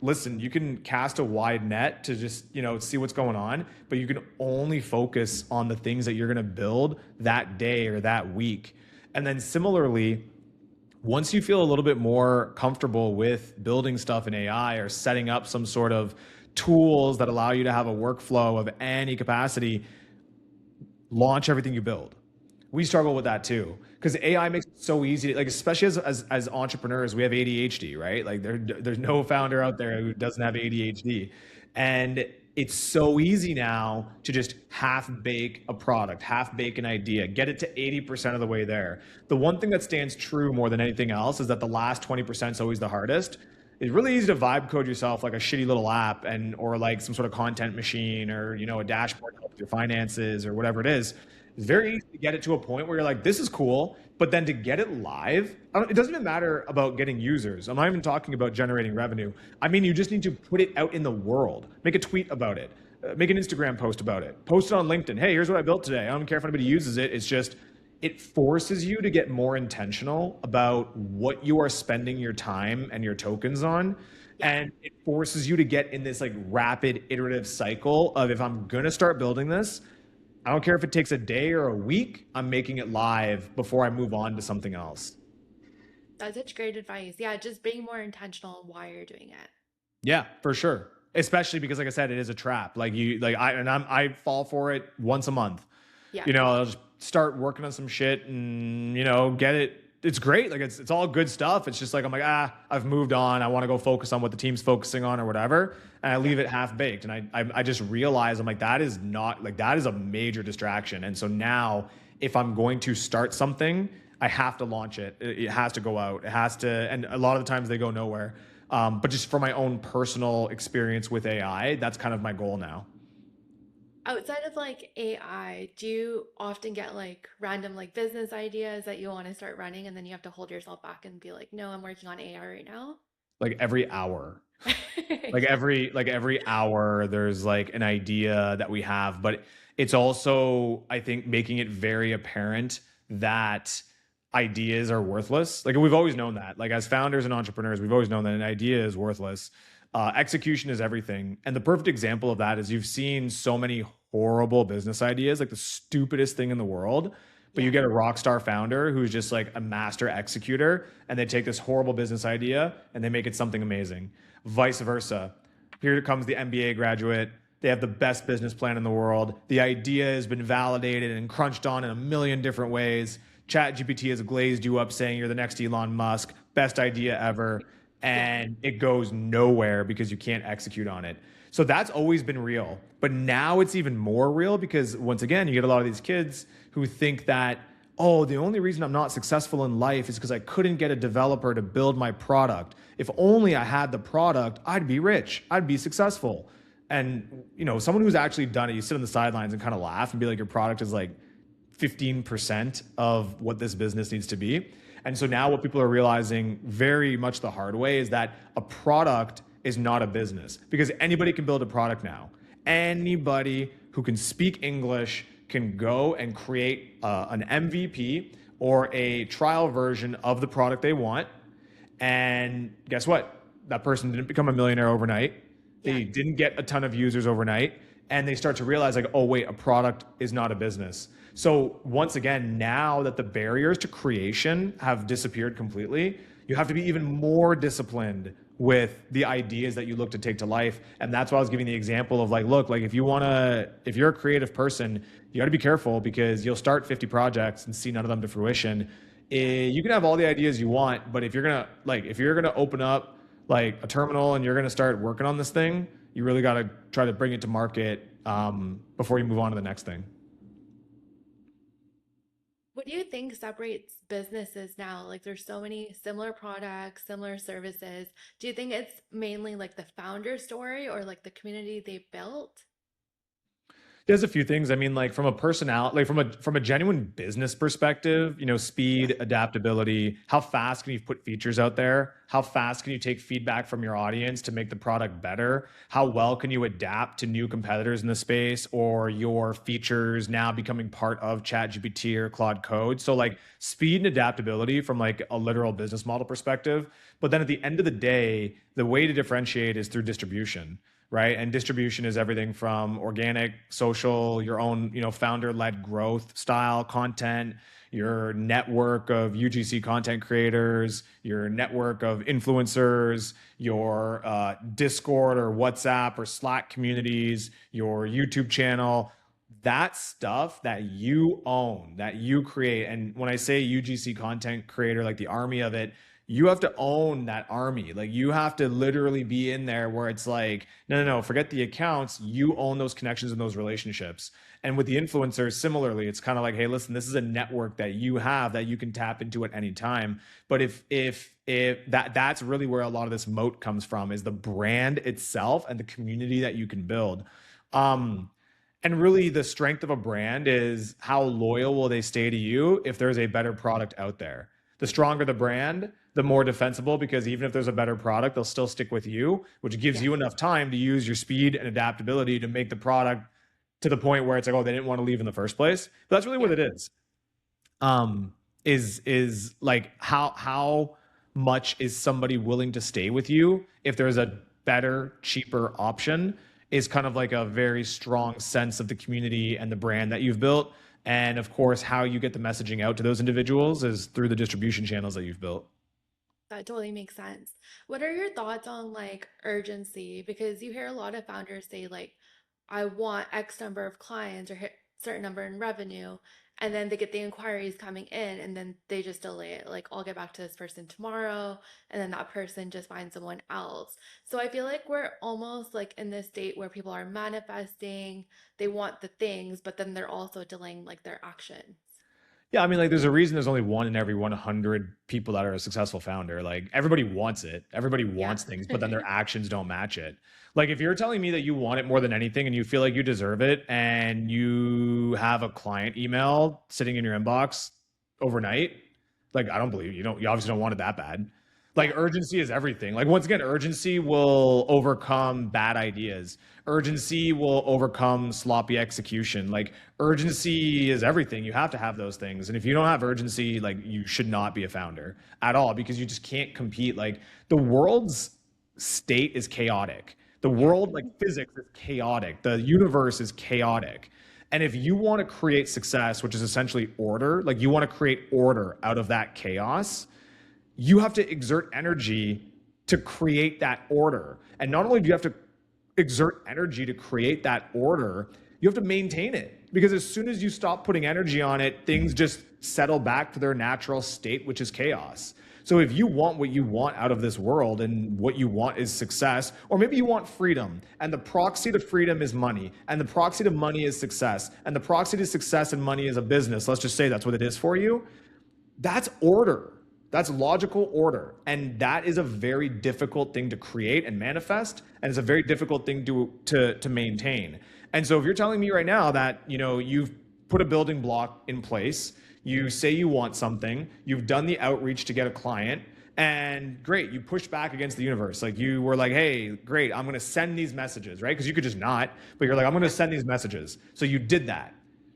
listen, you can cast a wide net to just, see what's going on, but you can only focus on the things that you're going to build that day or that week. And then similarly, once you feel a little bit more comfortable with building stuff in AI or setting up some sort of tools that allow you to have a workflow of any capacity, launch everything you build. We struggle with that too because AI makes it so easy. Like especially as entrepreneurs, we have ADHD, right? Like there's no founder out there who doesn't have ADHD, and it's so easy now to just half bake a product, half bake an idea, get it to 80% of the way there. The one thing that stands true more than anything else is that the last 20% is always the hardest. it's really easy to vibe code yourself like a shitty little app and or like some sort of content machine or a dashboard to help with your finances or whatever it is. It's very easy to get it to a point where you're like, this is cool, but then to get it live, it doesn't even matter about getting users. I'm not even talking about generating revenue. I mean, you just need to put it out in the world. Make a tweet about it. Make an Instagram post about it. Post it on LinkedIn. Hey, here's what I built today. I don't care if anybody uses it. It's just, it forces you to get more intentional about what you are spending your time and your tokens on. And it forces you to get in this like rapid iterative cycle of, if I'm going to start building this, I don't care if it takes a day or a week, I'm making it live before I move on to something else. That's such great advice. Yeah, just being more intentional while you're doing it. Yeah, for sure. Especially because, like I said, it is a trap. Like I fall for it once a month. Yeah. I'll just start working on some shit and get it. It's great. Like it's all good stuff. It's just like I'm like, I've moved on. I want to go focus on what the team's focusing on or whatever, and I leave it half baked. And I just realize I'm like, that is not like, that is a major distraction. And so now, if I'm going to start something, I have to launch it. It has to go out. It has to, and a lot of the times they go nowhere. But just for my own personal experience with AI, that's kind of my goal now. Outside of like AI, do you often get like random like business ideas that you want to start running and then you have to hold yourself back and be like, no, I'm working on AI right now? Like every hour, like Yeah. every hour, there's like an idea that we have, but it's also, I think, making it very apparent that ideas are worthless. Like we've always known that. Like as founders and entrepreneurs, we've always known that an idea is worthless. Execution is everything. And the perfect example of that is you've seen so many horrible business ideas, like the stupidest thing in the world. But you Yeah. get a rock star founder who's just like a master executor, and they take this horrible business idea and they make it something amazing. Vice versa. Here comes the MBA graduate. They have the best business plan in the world. The idea has been validated and crunched on in a million different ways. ChatGPT has glazed you up saying you're the next Elon Musk, best idea ever, Yeah. and it goes nowhere because you can't execute on it. So that's always been real. But now it's even more real because, once again, you get a lot of these kids who think that, oh, the only reason I'm not successful in life is because I couldn't get a developer to build my product. If only I had the product, I'd be rich, I'd be successful. And, someone who's actually done it, you sit on the sidelines and kind of laugh and be like, your product is like 15% of what this business needs to be. And so now what people are realizing very much the hard way is that a product is not a business, because anybody can build a product now. Anybody who can speak English can go and create an MVP or a trial version of the product they want. And guess what? That person didn't become a millionaire overnight. Yeah. They didn't get a ton of users overnight. And they start to realize like, oh, wait, a product is not a business. So once again, now that the barriers to creation have disappeared completely, you have to be even more disciplined with the ideas that you look to take to life. And that's why I was giving the example of like, look, like if you're a creative person, you got to be careful because you'll start 50 projects and see none of them to fruition. You can have all the ideas you want, but if you're gonna open up like a terminal and you're gonna start working on this thing, you really got to try to bring it to market before you move on to the next thing. What do you think separates businesses now? Like there's so many similar products, similar services. Do you think it's mainly like the founder story or like the community they built? There's a few things. I mean, like from a personality, like from a genuine business perspective, Yeah. speed, adaptability, how fast can you put features out there? How fast can you take feedback from your audience to make the product better? How well can you adapt to new competitors in the space or your features now becoming part of ChatGPT or Claude Code? So like speed and adaptability from like a literal business model perspective. But then at the end of the day, the way to differentiate is through distribution, right? And distribution is everything from organic, social, your own, founder-led growth style content, your network of UGC content creators, your network of influencers, your Discord or WhatsApp or Slack communities, your YouTube channel. That stuff that you own, that you create. And when I say UGC content creator, like the army of it, you have to own that army. Like you have to literally be in there where it's like, no, forget the accounts. You own those connections and those relationships. And with the influencers, similarly, it's kind of like, hey, listen, this is a network that you have that you can tap into at any time. But if that's really where a lot of this moat comes from, is the brand itself and the community that you can build. Um, and really the strength of a brand is how loyal will they stay to you if there's a better product out there. The stronger the brand, the more defensible, because even if there's a better product, they'll still stick with you, which gives Yeah. you enough time to use your speed and adaptability to make the product to the point where it's like, oh, they didn't want to leave in the first place. But that's really what Yeah. it is. Is like how much is somebody willing to stay with you if there's a better, cheaper option, is kind of like a very strong sense of the community and the brand that you've built. And of course, how you get the messaging out to those individuals is through the distribution channels that you've built. That totally makes sense. What are your thoughts on like urgency? Because you hear a lot of founders say like, I want X number of clients or hit certain number in revenue, and then they get the inquiries coming in and then they just delay it. Like, I'll get back to this person tomorrow, and then that person just finds someone else. So I feel like we're almost like in this state where people are manifesting, they want the things, but then they're also delaying like their actions. Yeah, I mean, like, there's a reason there's only one in every 100 people that are a successful founder. Like, everybody wants it, everybody Yeah. wants things, but then their actions don't match it. Like, if you're telling me that you want it more than anything and you feel like you deserve it, and you have a client email sitting in your inbox overnight, like, I don't believe you. You obviously don't want it that bad. Like, Yeah. urgency is everything. Like, once again, urgency will overcome bad ideas. Urgency will overcome sloppy execution. Like, urgency is everything. You have to have those things. And if you don't have urgency, like, you should not be a founder at all, because you just can't compete. Like, the world's state is chaotic. The Yeah. world, like physics, is chaotic. The universe is chaotic. And if you want to create success, which is essentially order, like you want to create order out of that chaos, you have to exert energy to create that order. And not only do you have to exert energy to create that order, you have to maintain it. Because as soon as you stop putting energy on it, things just settle back to their natural state, which is chaos. So if you want what you want out of this world, and what you want is success, or maybe you want freedom, and the proxy to freedom is money, and the proxy to money is success, and the proxy to success and money is a business, let's just say that's what it is for you, that's order. That's logical order. And that is a very difficult thing to create and manifest. And it's a very difficult thing to maintain. And so if you're telling me right now that, you've put a building block in place, you say you want something, you've done the outreach to get a client, and great, you pushed back against the universe. Like, you were like, hey, great, I'm going to send these messages, right? Because you could just not, but you're like, I'm going to send these messages. So you did that.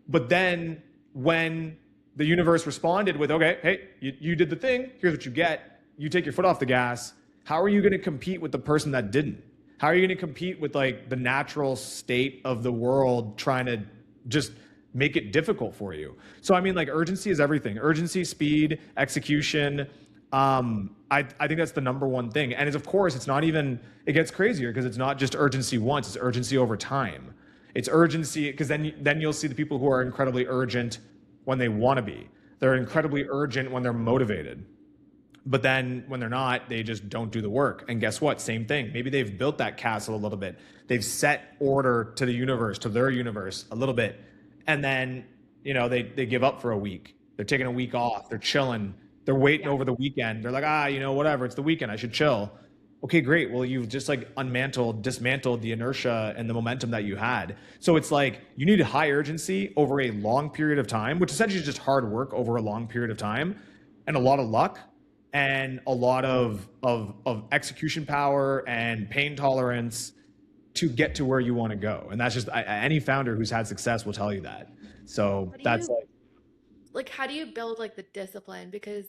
But then when the universe responded with, okay, hey, you did the thing, here's what you get, you take your foot off the gas, how are you going to compete with the person that didn't? How are you going to compete with like the natural state of the world trying to just make it difficult for you? So I mean, like, urgency is everything. Urgency, speed, execution. I think that's the number one thing. And it's, of course, it's not even, it gets crazier, because it's not just urgency once, it's urgency over time. It's urgency, because then you'll see the people who are incredibly urgent when they want to be. They're incredibly urgent when they're motivated. But then when they're not, they just don't do the work. And guess what? Same thing. Maybe they've built that castle a little bit. They've set order to the universe, to their universe a little bit. And then, they give up for a week. They're taking a week off. They're chilling. They're waiting Yeah. over the weekend. They're like, whatever. It's the weekend. I should chill. Okay, great. Well, you've just like dismantled the inertia and the momentum that you had. So it's like, you need high urgency over a long period of time, which essentially is just hard work over a long period of time, and a lot of luck, and a lot of execution power and pain tolerance to get to where you want to go. And that's just, any founder who's had success will tell you that. So How do that's you like, like how do you build like the discipline? Because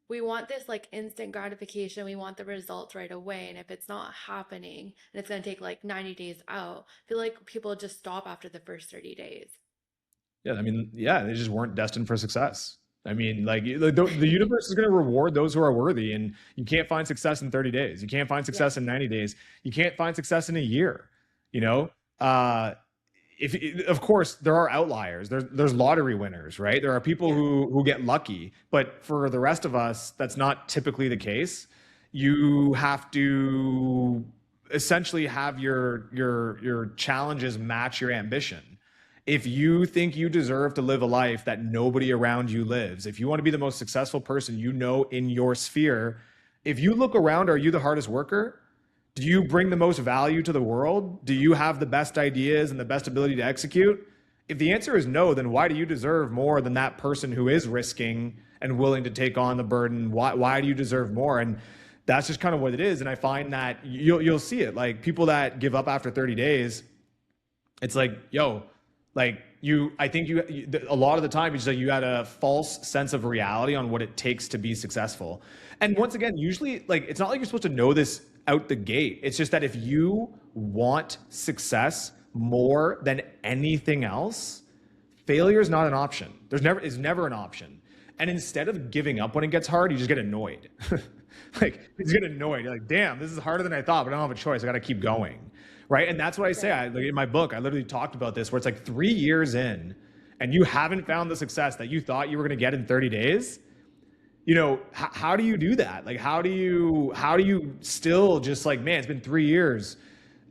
we want this like instant gratification. We want the results right away. And if it's not happening and it's going to take like 90 days out, I feel like people just stop after the first 30 days. yeah, I mean, yeah, they just weren't destined for success. I mean, like, the universe is going to reward those who are worthy, and you can't find success in 30 days. You can't find Yeah. success in 90 days. You can't find success in a year. You know, uh, of course there are outliers. There's lottery winners, right? There are people who get lucky, but for the rest of us, that's not typically the case. You have to essentially have your challenges match your ambition. If you think you deserve to live a life that nobody around you lives, if you want to be the most successful person you know in your sphere, if you look around, are you the hardest worker? Do you bring the most value to the world? Do you have the best ideas and the best ability to execute? If the answer is no, then why do you deserve more than that person who is risking and willing to take on the burden? Why do you deserve more? And that's just kind of what it is. And I find that you'll see it, like people that give up after 30 days, it's like, yo, like I think a lot of the time it's like you had a false sense of reality on what it takes to be successful. And once again, usually, like, it's not like you're supposed to know this out the gate. It's just that if you want success more than anything else, failure is not an option. Is never an option. And instead of giving up when it gets hard, you just get annoyed. Like, you just get annoyed. You're like, damn, this is harder than I thought, but I don't have a choice. I got to keep going. Right. And that's what I say. Like, in my book, I literally talked about this, where it's like 3 years in and you haven't found the success that you thought you were going to get in 30 days. You know, how do you do that? Like, how do you still just like, man, it's been 3 years,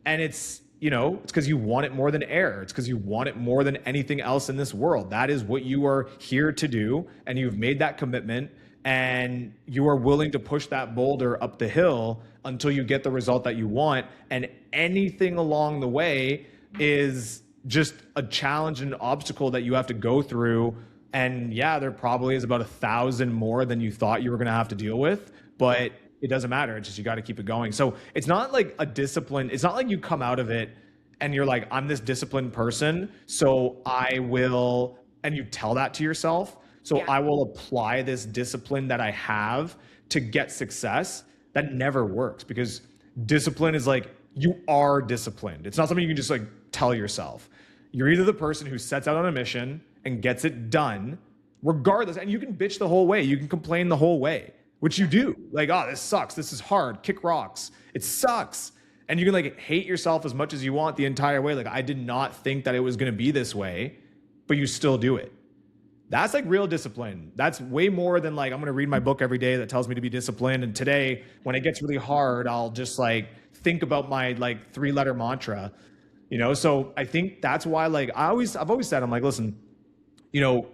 and it's, you know, it's because you want it more than air. It's because you want it more than anything else in this world. That is what you are here to do. And you've made that commitment, and you are willing to push that boulder up the hill until you get the result that you want. And anything along the way is just a challenge and an obstacle that you have to go through. And yeah, there probably is about 1,000 more than you thought you were going to have to deal with, but it doesn't matter. It's just, you got to keep it going. So it's not like a discipline. It's not like you come out of it and you're like, I'm this disciplined person, so I will, and you tell that to yourself. So I will apply this discipline that I have to get success. That never works, because discipline is like, you are disciplined. It's not something you can just like tell yourself. You're either the person who sets out on a mission and gets it done regardless. And you can bitch the whole way. You can complain the whole way, which you do. Like, oh, this sucks. This is hard. Kick rocks. It sucks. And you can like hate yourself as much as you want the entire way. Like, I did not think that it was going to be this way, but you still do it. That's like real discipline. That's way more than like, I'm going to read my book every day that tells me to be disciplined. And today, when it gets really hard, I'll just like think about my like 3-letter mantra, you know? So I think that's why, like, I've always said, I'm like, listen, you know,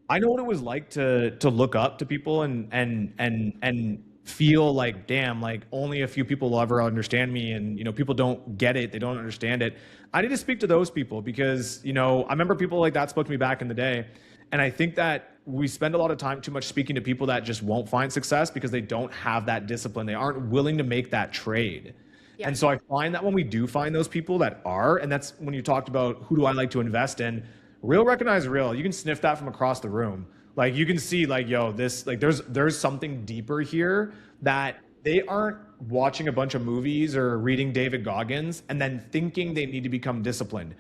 I know what it was like to look up to people and feel like, damn, like only a few people will ever understand me. And, you know, people don't get it. They don't understand it. I need to speak to those people because, you know, I remember people like that spoke to me back in the day. And I think that we spend a lot of time too much speaking to people that just won't find success because they don't have that discipline. They aren't willing to make that trade. Yeah. And so I find that when we do find those people that are, and that's when you talked about who do I like to invest in, real recognize real. You can sniff that from across the room. Like, you can see like, yo, this, like, there's something deeper here, that they aren't watching a bunch of movies or reading David Goggins and then thinking they need to become disciplined.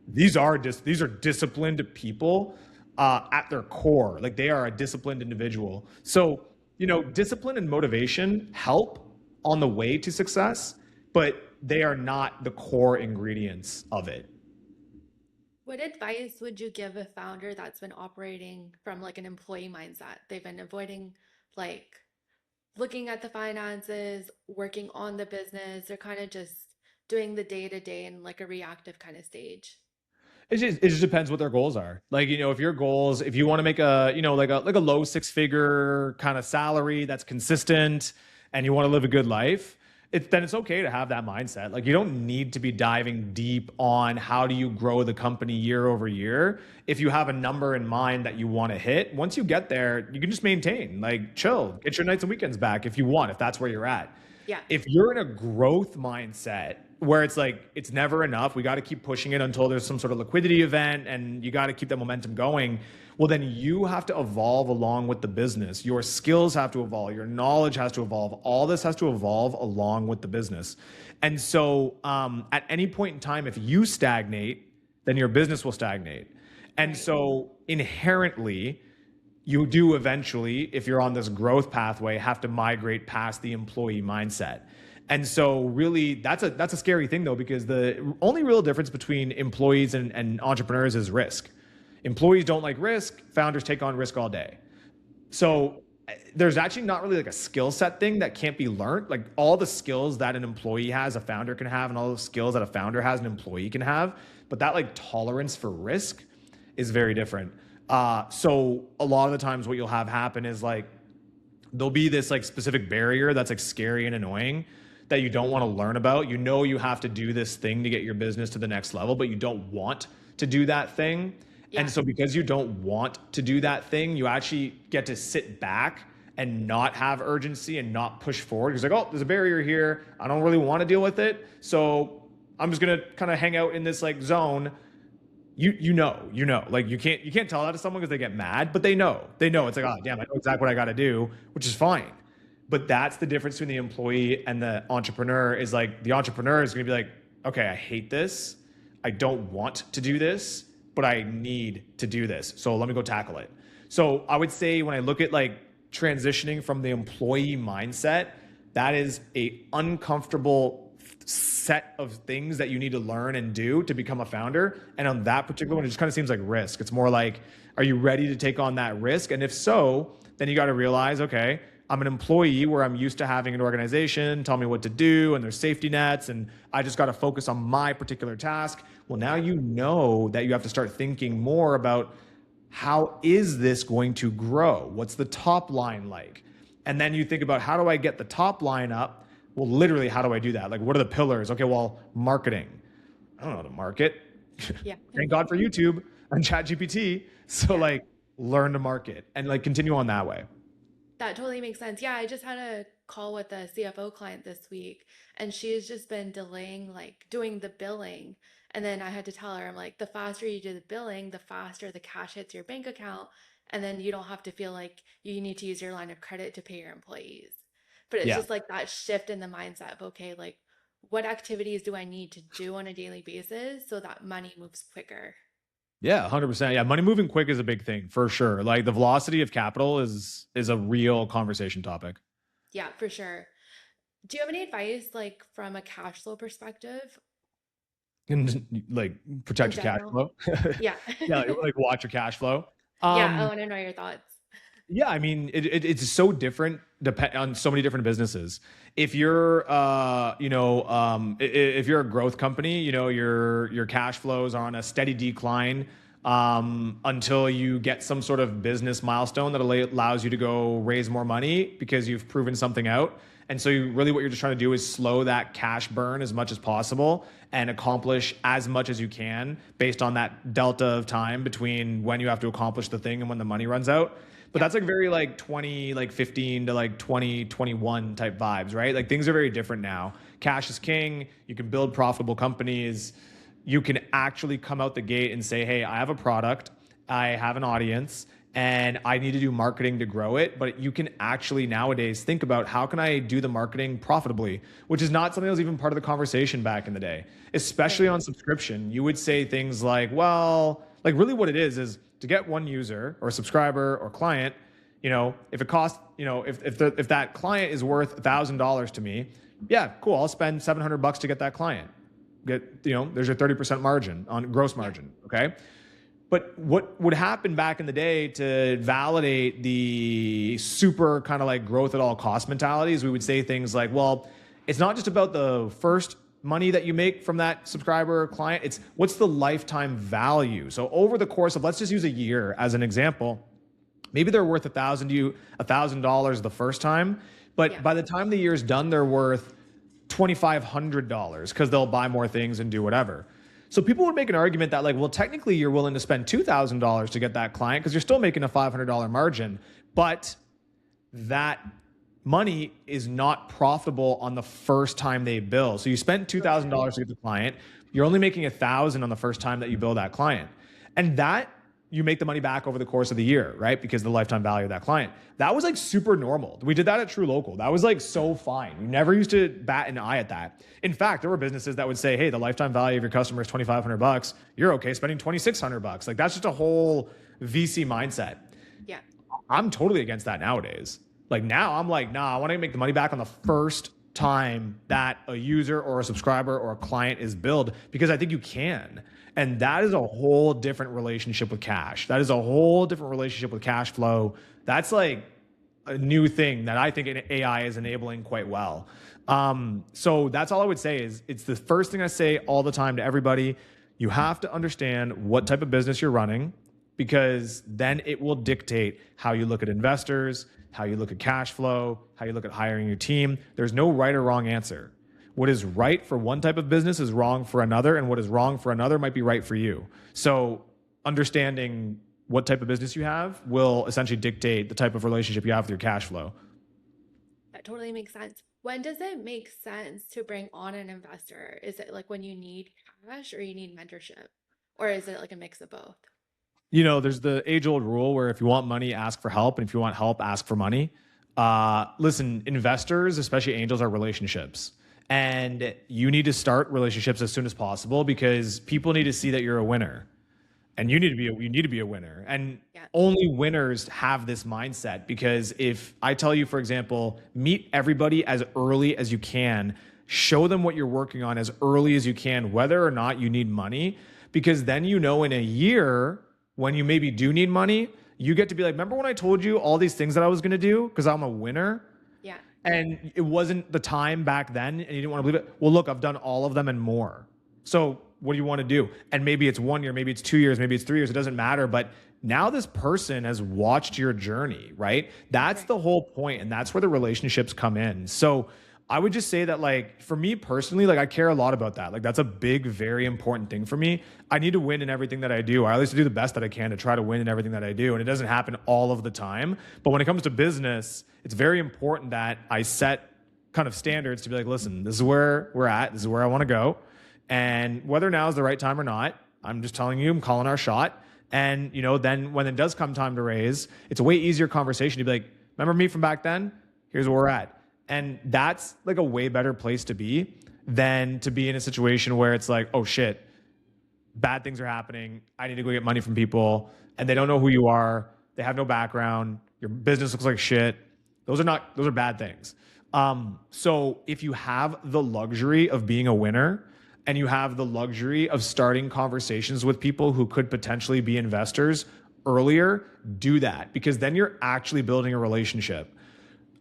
These are disciplined people at their core. Like, they are a disciplined individual. So, you know, discipline and motivation help on the way to success, but they are not the core ingredients of it. What advice would you give a founder that's been operating from like an employee mindset? They've been avoiding like looking at the finances, working on the business, or kind of just doing the day to day in like a reactive kind of stage? It just depends what their goals are. Like, you know, if your goals, if you want to make a, you know, like a low 6-figure kind of salary that's consistent and you want to live a good life, then it's okay to have that mindset. Like, you don't need to be diving deep on how do you grow the company year over year. If you have a number in mind that you want to hit, once you get there, you can just maintain, like, chill, get your nights and weekends back if you want, if that's where you're at. Yeah. If you're in a growth mindset where it's like, it's never enough, we got to keep pushing it until there's some sort of liquidity event and you got to keep that momentum going, well, then you have to evolve along with the business. Your skills have to evolve. Your knowledge has to evolve. All this has to evolve along with the business. And so at any point in time, if you stagnate, then your business will stagnate. And so inherently, you do eventually, if you're on this growth pathway, have to migrate past the employee mindset. And so really that's a scary thing though, because the only real difference between employees and entrepreneurs is risk. Employees don't like risk, founders take on risk all day. So there's actually not really like a skill set thing that can't be learned. Like all the skills that an employee has, a founder can have, and all the skills that a founder has, an employee can have. But that like tolerance for risk is very different. So a lot of the times what you'll have happen is like, there'll be this like specific barrier that's like scary and annoying that you don't want to learn about. You know, you have to do this thing to get your business to the next level, but you don't want to do that thing. Yeah. And so because you don't want to do that thing, you actually get to sit back and not have urgency and not push forward. It's like, oh, there's a barrier here. I don't really want to deal with it. So I'm just going to kind of hang out in this like zone. You know, like you can't tell that to someone because they get mad, but they know it's like, oh damn, I know exactly what I got to do, which is fine. But that's the difference between the employee and the entrepreneur. Is like the entrepreneur is going to be like, okay, I hate this. I don't want to do this, but I need to do this. So let me go tackle it. So I would say when I look at like transitioning from the employee mindset, that is a uncomfortable set of things that you need to learn and do to become a founder. And on that particular one, it just kind of seems like risk. It's more like, are you ready to take on that risk? And if so, then you got to realize, okay, I'm an employee where I'm used to having an organization tell me what to do and there's safety nets and I just got to focus on my particular task. Well, now you know that you have to start thinking more about how is this going to grow? What's the top line like? And then you think about how do I get the top line up? Well, literally, how do I do that? Like, what are the pillars? Okay, well, marketing. I don't know how to market. Yeah. Thank God for YouTube and ChatGPT. So like learn to market and like continue on that way. That totally makes sense. Yeah, I just had a call with a CFO client this week, and she's just been delaying like doing the billing. And then I had to tell her, I'm like, the faster you do the billing, the faster the cash hits your bank account. And then you don't have to feel like you need to use your line of credit to pay your employees. But it's Yeah. just like that shift in the mindset of, okay, like what activities do I need to do on a daily basis so that money moves quicker? Yeah, 100%. Yeah, money moving quick is a big thing for sure. Like the velocity of capital is a real conversation topic. Yeah, for sure. Do you have any advice like from a cash flow perspective And like in protect your cash general? flow. Yeah. Yeah, like watch your cash flow. Yeah, I Um want to know your thoughts. Yeah, I mean, it's so different depend on so many different businesses. If you're, if you're a growth company, you know, your cash flows are on a steady decline until you get some sort of business milestone that allows you to go raise more money because you've proven something out. And so what you're just trying to do is slow that cash burn as much as possible and accomplish as much as you can based on that delta of time between when you have to accomplish the thing and when the money runs out. But Yeah. that's like very like 15 to like 2021 type vibes, right? Like things are very different now. Cash is king. You can build profitable companies. You can actually come out the gate and say, hey, I have a product, I have an audience, and I need to do marketing to grow it. But you can actually nowadays think about how can I do the marketing profitably, which is not something that was even part of the conversation back in the day, especially Right. on subscription. You would say things like, well, like really what it is to get one user or subscriber or client, you know, if it costs, you know, if that client is worth $1,000 to me, yeah, cool. I'll spend $700 to get that client. There's your 30% margin on gross Yeah. margin. Okay. But what would happen back in the day to validate the super kind of like growth at all cost mentality is we would say things like, well, it's not just about the first money that you make from that subscriber or client. It's what's the lifetime value. So over the course of, let's just use a year as an example, maybe they're worth $1,000 the first time, but Yeah. by the time the year's done, they're worth $2,500 because they'll buy more things and do whatever. So people would make an argument that like, well, technically you're willing to spend $2,000 to get that client because you're still making a $500 margin, but that money is not profitable on the first time they bill. So you spent $2,000 to get the client. You're only making 1,000 on the first time that you bill that client. And that you make the money back over the course of the year, right? Because of the lifetime value of that client. That was like super normal. We did that at truLOCAL. That was like so fine. You never used to bat an eye at that. In fact, there were businesses that would say, hey, the lifetime value of your customer is $2,500. You're okay spending $2,600. Like that's just a whole VC mindset. Yeah. I'm totally against that nowadays. Like now I'm like, nah, I want to make the money back on the first time that a user or a subscriber or a client is billed, because I think you can. And that is a whole different relationship with cash. That is a whole different relationship with cash flow. That's like a new thing that I think AI is enabling quite well. So that's all I would say is it's the first thing I say all the time to everybody. You have to understand what type of business you're running, because then it will dictate how you look at investors, how you look at cash flow, how you look at hiring your team. There's no right or wrong answer. What is right for one type of business is wrong for another, and what is wrong for another might be right for you. So understanding what type of business you have will essentially dictate the type of relationship you have with your cash flow. That totally makes sense. When does it make sense to bring on an investor? Is it like when you need cash or you need mentorship? Or is it like a mix of both? You know, there's the age old rule where if you want money, ask for help. And if you want help, ask for money. Listen, investors, especially angels, are relationships. And you need to start relationships as soon as possible, because people need to see that you're a winner. And you need to be a winner. And Yeah. only winners have this mindset, because if I tell you, for example, meet everybody as early as you can, show them what you're working on as early as you can, whether or not you need money, because then you know in a year when you maybe do need money, you get to be like, remember when I told you all these things that I was going to do because I'm a winner? Yeah. And it wasn't the time back then and you didn't want to believe it. Well, look, I've done all of them and more. So what do you want to do? And maybe it's 1 year, maybe it's 2 years, maybe it's 3 years. It doesn't matter. But now this person has watched your journey, right? That's the whole point. And that's where the relationships come in. So I would just say that, like, for me personally, like, I care a lot about that. Like, that's a big, very important thing for me. I need to win in everything that I do. I at least do the best that I can to try to win in everything that I do. And it doesn't happen all of the time. But when it comes to business, it's very important that I set kind of standards to be like, listen, this is where we're at. This is where I want to go. And whether now is the right time or not, I'm just telling you, I'm calling our shot. And, you know, then when it does come time to raise, it's a way easier conversation to be like, remember me from back then? Here's where we're at. And that's like a way better place to be than to be in a situation where it's like, oh shit, bad things are happening. I need to go get money from people and they don't know who you are. They have no background. Your business looks like shit. Those are bad things. So if you have the luxury of being a winner and you have the luxury of starting conversations with people who could potentially be investors earlier, do that, because then you're actually building a relationship.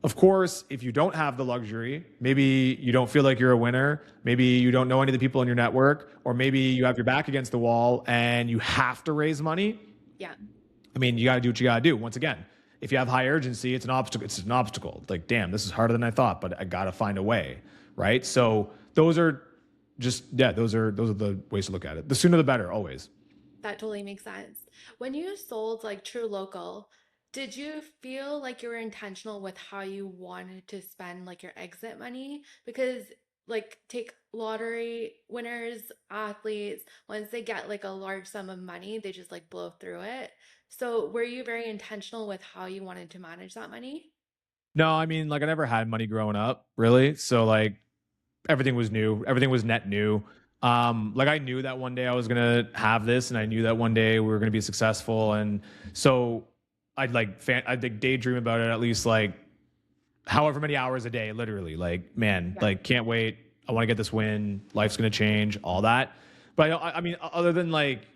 Of course, if you don't have the luxury, maybe you don't feel like you're a winner, maybe you don't know any of the people in your network, or maybe you have your back against the wall and you have to raise money. Yeah. I mean, you got to do what you got to do. Once again, if you have high urgency, it's an obstacle. It's an obstacle. Like, damn, this is harder than I thought, but I got to find a way, right? So those are the ways to look at it. The sooner the better, always. That totally makes sense. When you sold like truLOCAL, did you feel like you were intentional with how you wanted to spend like your exit money? Because like take lottery winners, athletes, once they get like a large sum of money, they just like blow through it. So were you very intentional with how you wanted to manage that money? No, I mean, like I never had money growing up, really. So like everything was new. Everything was net new. Like I knew that one day I was gonna have this, and I knew that one day we were gonna be successful, and so I'd like daydream about it at least like however many hours a day, literally. Like, man, Yeah. like can't wait. I want to get this win. Life's gonna change, all that. But I mean, other than like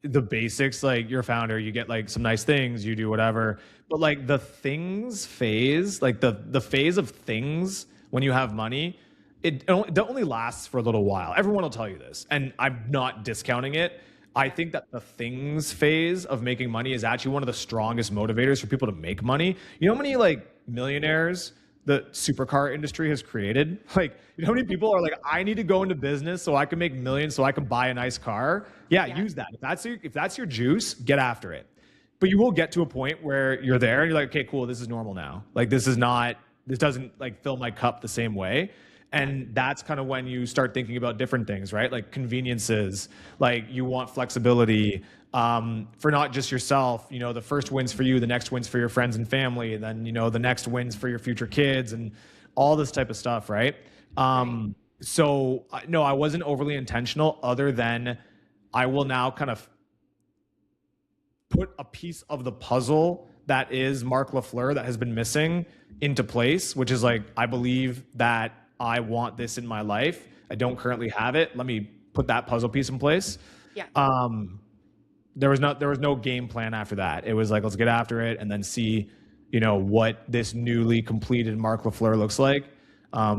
the basics, like you're a founder, you get like some nice things, you do whatever. But like the things phase, like the phase of things when you have money, it only lasts for a little while. Everyone will tell you this, and I'm not discounting it. I think that the things phase of making money is actually one of the strongest motivators for people to make money. You know how many like millionaires the supercar industry has created? Like, you know how many people are like, I need to go into business so I can make millions so I can buy a nice car? Yeah, Yeah. use that. If that's your juice, get after it. But you will get to a point where you're there and you're like, okay, cool, this is normal now. Like this doesn't like fill my cup the same way. And that's kind of when you start thinking about different things, right? Like conveniences, like you want flexibility for not just yourself. You know, the first wins for you, the next wins for your friends and family, and then, you know, the next wins for your future kids and all this type of stuff, right? So no, I wasn't overly intentional other than I will now kind of put a piece of the puzzle that is Marc Lafleur that has been missing into place, which is like, I believe that I want this in my life. I don't currently have it. Let me put that puzzle piece in place. Yeah. There was no game plan after that. It was like, let's get after it and then see, what this newly completed Marc Lafleur looks like,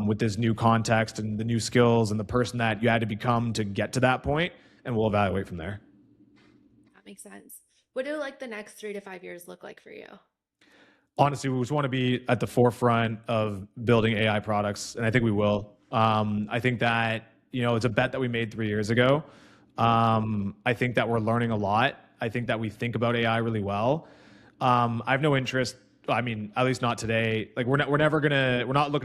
with this new context and the new skills and the person that you had to become to get to that point, and we'll evaluate from there. That makes sense. What do like the next 3 to 5 years look like for you? Honestly, we just want to be at the forefront of building AI products, and I think we will. I think that, it's a bet that we made 3 years ago. I think that we're learning a lot. I think that we think about AI really well. I have no interest. I mean, at least not today. Like we're not looking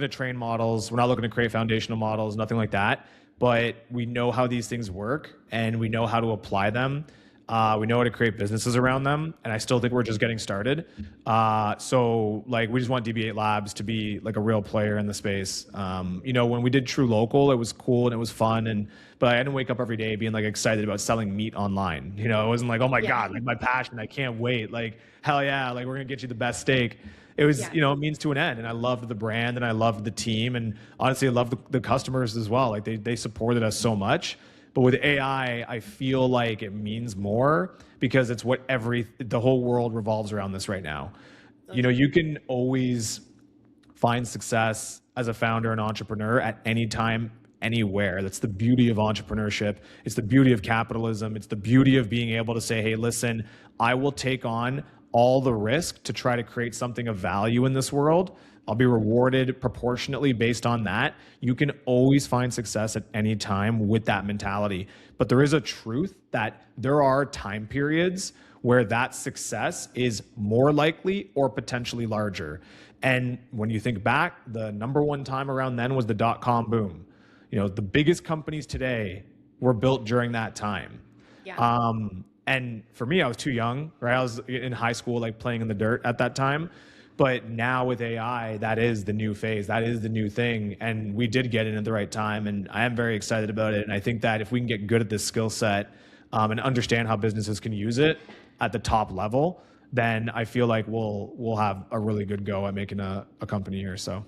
to train models. We're not looking to create foundational models, nothing like that. But we know how these things work and we know how to apply them. We know how to create businesses around them. And I still think we're just getting started. So like, we just want DB8 Labs to be like a real player in the space. When we did truLOCAL, it was cool and it was fun. But I didn't wake up every day being like excited about selling meat online. It wasn't like, oh my God, like my passion, I can't wait. Like, hell yeah, like we're gonna get you the best steak. It was, it means to an end. And I loved the brand and I loved the team. And honestly, I loved the customers as well. Like they supported us so much. But with AI, I feel like it means more because it's what the whole world revolves around this right now. You can always find success as a founder and entrepreneur at any time, anywhere. That's the beauty of entrepreneurship. It's the beauty of capitalism. It's the beauty of being able to say, hey, listen, I will take on all the risk to try to create something of value in this world. I'll be rewarded proportionately based on that. You can always find success at any time with that mentality. But there is a truth that there are time periods where that success is more likely or potentially larger. And when you think back, the number one time around then was the dot-com boom. The biggest companies today were built during that time. Yeah. And for me, I was too young, right? I was in high school, like playing in the dirt at that time. But now with AI, that is the new phase. That is the new thing. And we did get in at the right time. And I am very excited about it. And I think that if we can get good at this skill set and understand how businesses can use it at the top level, then I feel like we'll have a really good go at making a company here. So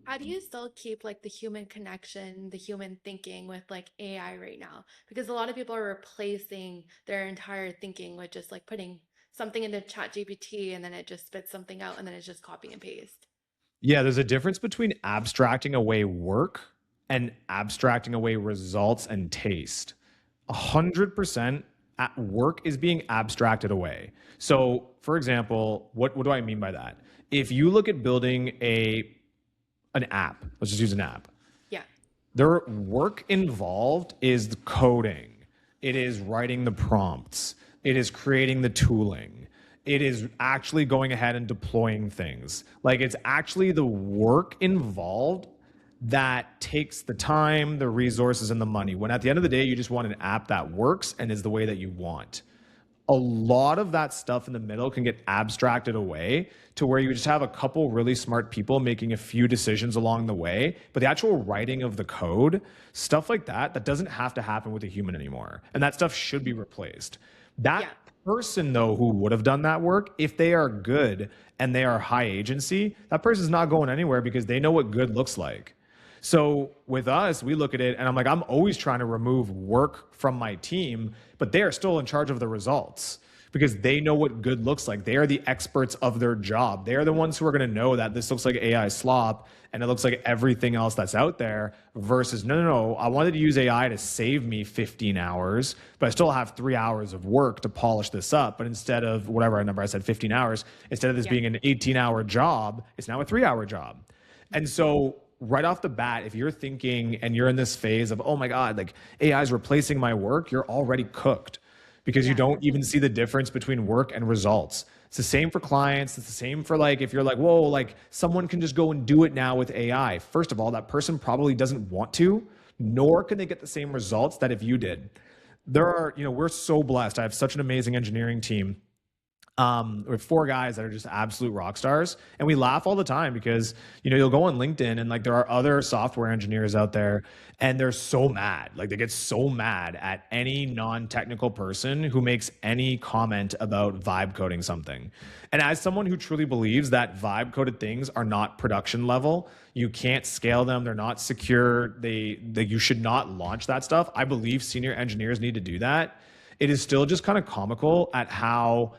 How do you still keep like the human connection, the human thinking with like AI right now? Because a lot of people are replacing their entire thinking with just like putting something into ChatGPT and then it just spits something out and then it's just copy and paste. yeah, there's a difference between abstracting away work and abstracting away results and taste. 100% at work is being abstracted away. So for example, what do I mean by that? If you look at building an app, let's just use an app. Yeah. Their work involved is the coding. It is writing the prompts. It is creating the tooling. It is actually going ahead and deploying things. Like it's actually the work involved that takes the time, the resources, and the money. When at the end of the day, you just want an app that works and is the way that you want. A lot of that stuff in the middle can get abstracted away to where you just have a couple really smart people making a few decisions along the way. But the actual writing of the code, stuff like that doesn't have to happen with a human anymore. And that stuff should be replaced. That person, though, who would have done that work, if they are good and they are high agency, that person's not going anywhere because they know what good looks like. So with us, we look at it and I'm like, I'm always trying to remove work from my team, but they are still in charge of the results because they know what good looks like. They are the experts of their job. They are the ones who are going to know that this looks like AI slop and it looks like everything else that's out there versus no, I wanted to use AI to save me 15 hours, but I still have 3 hours of work to polish this up. But instead of whatever number I said, 15 hours, instead of this being an 18-hour job, it's now a 3-hour job. And so right off the bat, if you're thinking and you're in this phase of, oh my God, like AI is replacing my work, you're already cooked because you don't even see the difference between work and results. It's the same for clients. It's the same for like, if you're like, whoa, like someone can just go and do it now with AI. First of all, that person probably doesn't want to, nor can they get the same results that if you did. We're so blessed. I have such an amazing engineering team. We're 4 guys that are just absolute rock stars, and we laugh all the time because you'll go on LinkedIn and like there are other software engineers out there, and they're so mad, like they get so mad at any non-technical person who makes any comment about vibe coding something. And as someone who truly believes that vibe coded things are not production level, you can't scale them, they're not secure, you should not launch that stuff. I believe senior engineers need to do that. It is still just kind of comical at how,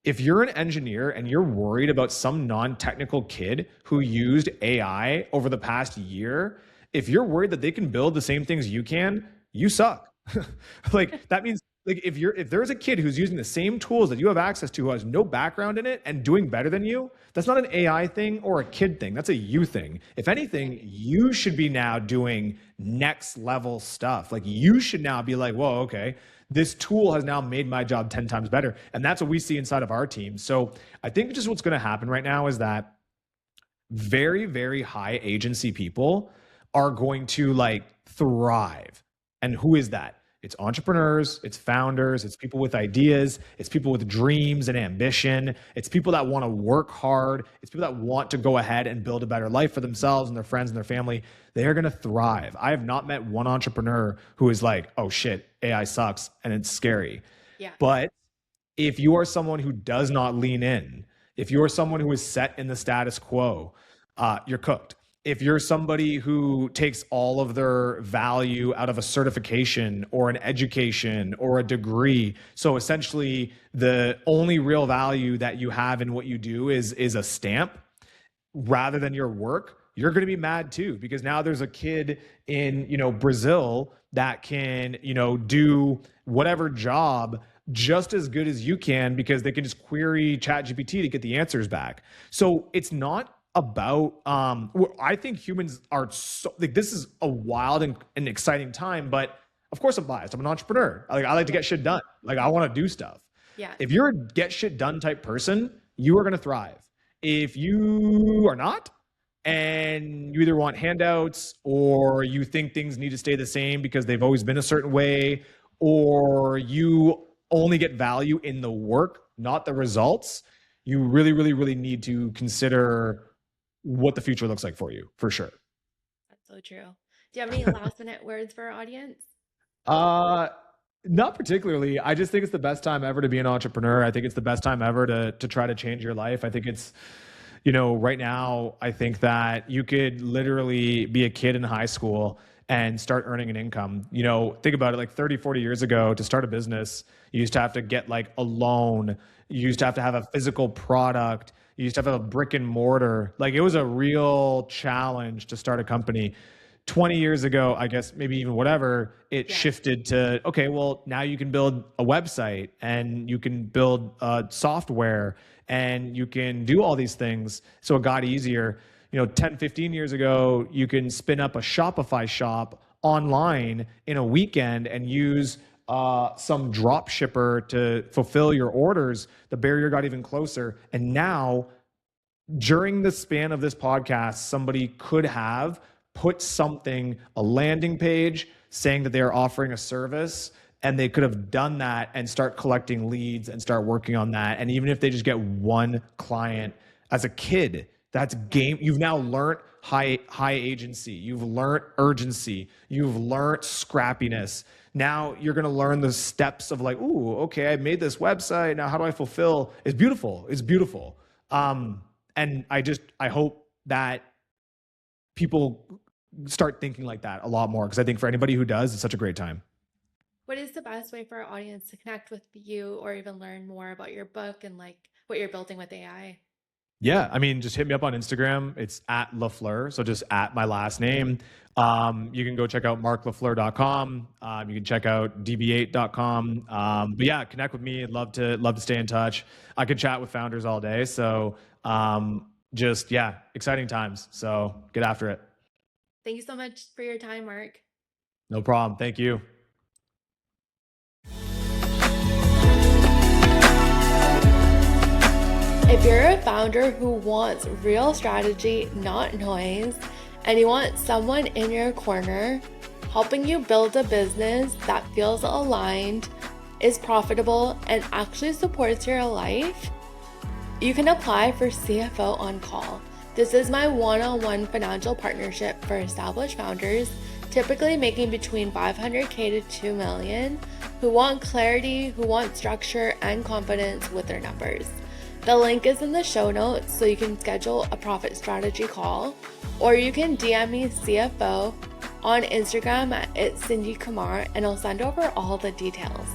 if you're an engineer and you're worried about some non-technical kid who used AI over the past year, if you're worried that they can build the same things you can, you suck. Like that means, like, if there's a kid who's using the same tools that you have access to, who has no background in it and doing better than you, that's not an AI thing or a kid thing. That's a you thing. If anything, you should be now doing next level stuff. Like you should now be like, whoa, okay, this tool has now made my job 10 times better. And that's what we see inside of our team. So I think just what's going to happen right now is that very, very high agency people are going to like thrive. And who is that? It's entrepreneurs, it's founders, it's people with ideas, it's people with dreams and ambition, it's people that want to work hard, it's people that want to go ahead and build a better life for themselves and their friends and their family. They are going to thrive. I have not met one entrepreneur who is like, oh shit, AI sucks and it's scary. Yeah. But if you are someone who does not lean in, if you're someone who is set in the status quo, you're cooked. If you're somebody who takes all of their value out of a certification or an education or a degree, so essentially the only real value that you have in what you do is a stamp rather than your work, you're going to be mad too, because now there's a kid in, Brazil that can, do whatever job just as good as you can because they can just query ChatGPT to get the answers back. So it's not about I think humans are so like, this is a wild and exciting time, but of course I'm biased. I'm an entrepreneur. I like to get shit done. Like I want to do stuff. Yeah. If you're a get shit done type person, you are going to thrive. If you are not, and you either want handouts or you think things need to stay the same because they've always been a certain way, or you only get value in the work, not the results, you really, really, really need to consider what the future looks like for you, for sure. That's so true. Do you have any last minute words for our audience? Not particularly. I just think it's the best time ever to be an entrepreneur. I think it's the best time ever to try to change your life. I think it's, right now, I think that you could literally be a kid in high school and start earning an income. Think about it, like 30, 40 years ago, to start a business, you used to have to get like a loan. You used to have a physical product. You used to have a brick and mortar. Like it was a real challenge to start a company. 20 years ago, I guess, maybe even whatever, it shifted to, okay, well, now you can build a website and you can build software and you can do all these things. So it got easier. 10, 15 years ago, you can spin up a Shopify shop online in a weekend and use some drop shipper to fulfill your orders. The barrier got even closer. And now, during the span of this podcast, somebody could have put a landing page saying that they are offering a service, and they could have done that and start collecting leads and start working on that. And even if they just get one client as a kid, that's game. You've now learned high agency. You've learned urgency. You've learned scrappiness. Now you're going to learn the steps of like, ooh, okay, I made this website. Now how do I fulfill? It's beautiful. It's beautiful. And I hope that people start thinking like that a lot more, because I think for anybody who does, it's such a great time. What is the best way for our audience to connect with you or even learn more about your book and like what you're building with AI? Yeah, I mean, just hit me up on Instagram. It's at Lafleur, so just at my last name. You can go check out marclafleur.com. You can check out db8.com. But yeah, connect with me. I'd love to stay in touch. I could chat with founders all day. So exciting times. So get after it. Thank you so much for your time, Marc. No problem. Thank you. If you're a founder who wants real strategy, not noise, and you want someone in your corner helping you build a business that feels aligned, is profitable, and actually supports your life, you can apply for CFO on Call. This is my one-on-one financial partnership for established founders, typically making between $500K to $2 million, who want clarity, who want structure and confidence with their numbers. The link is in the show notes, so you can schedule a profit strategy call, or you can DM me CFO on Instagram at @CindyKamar, and I'll send over all the details.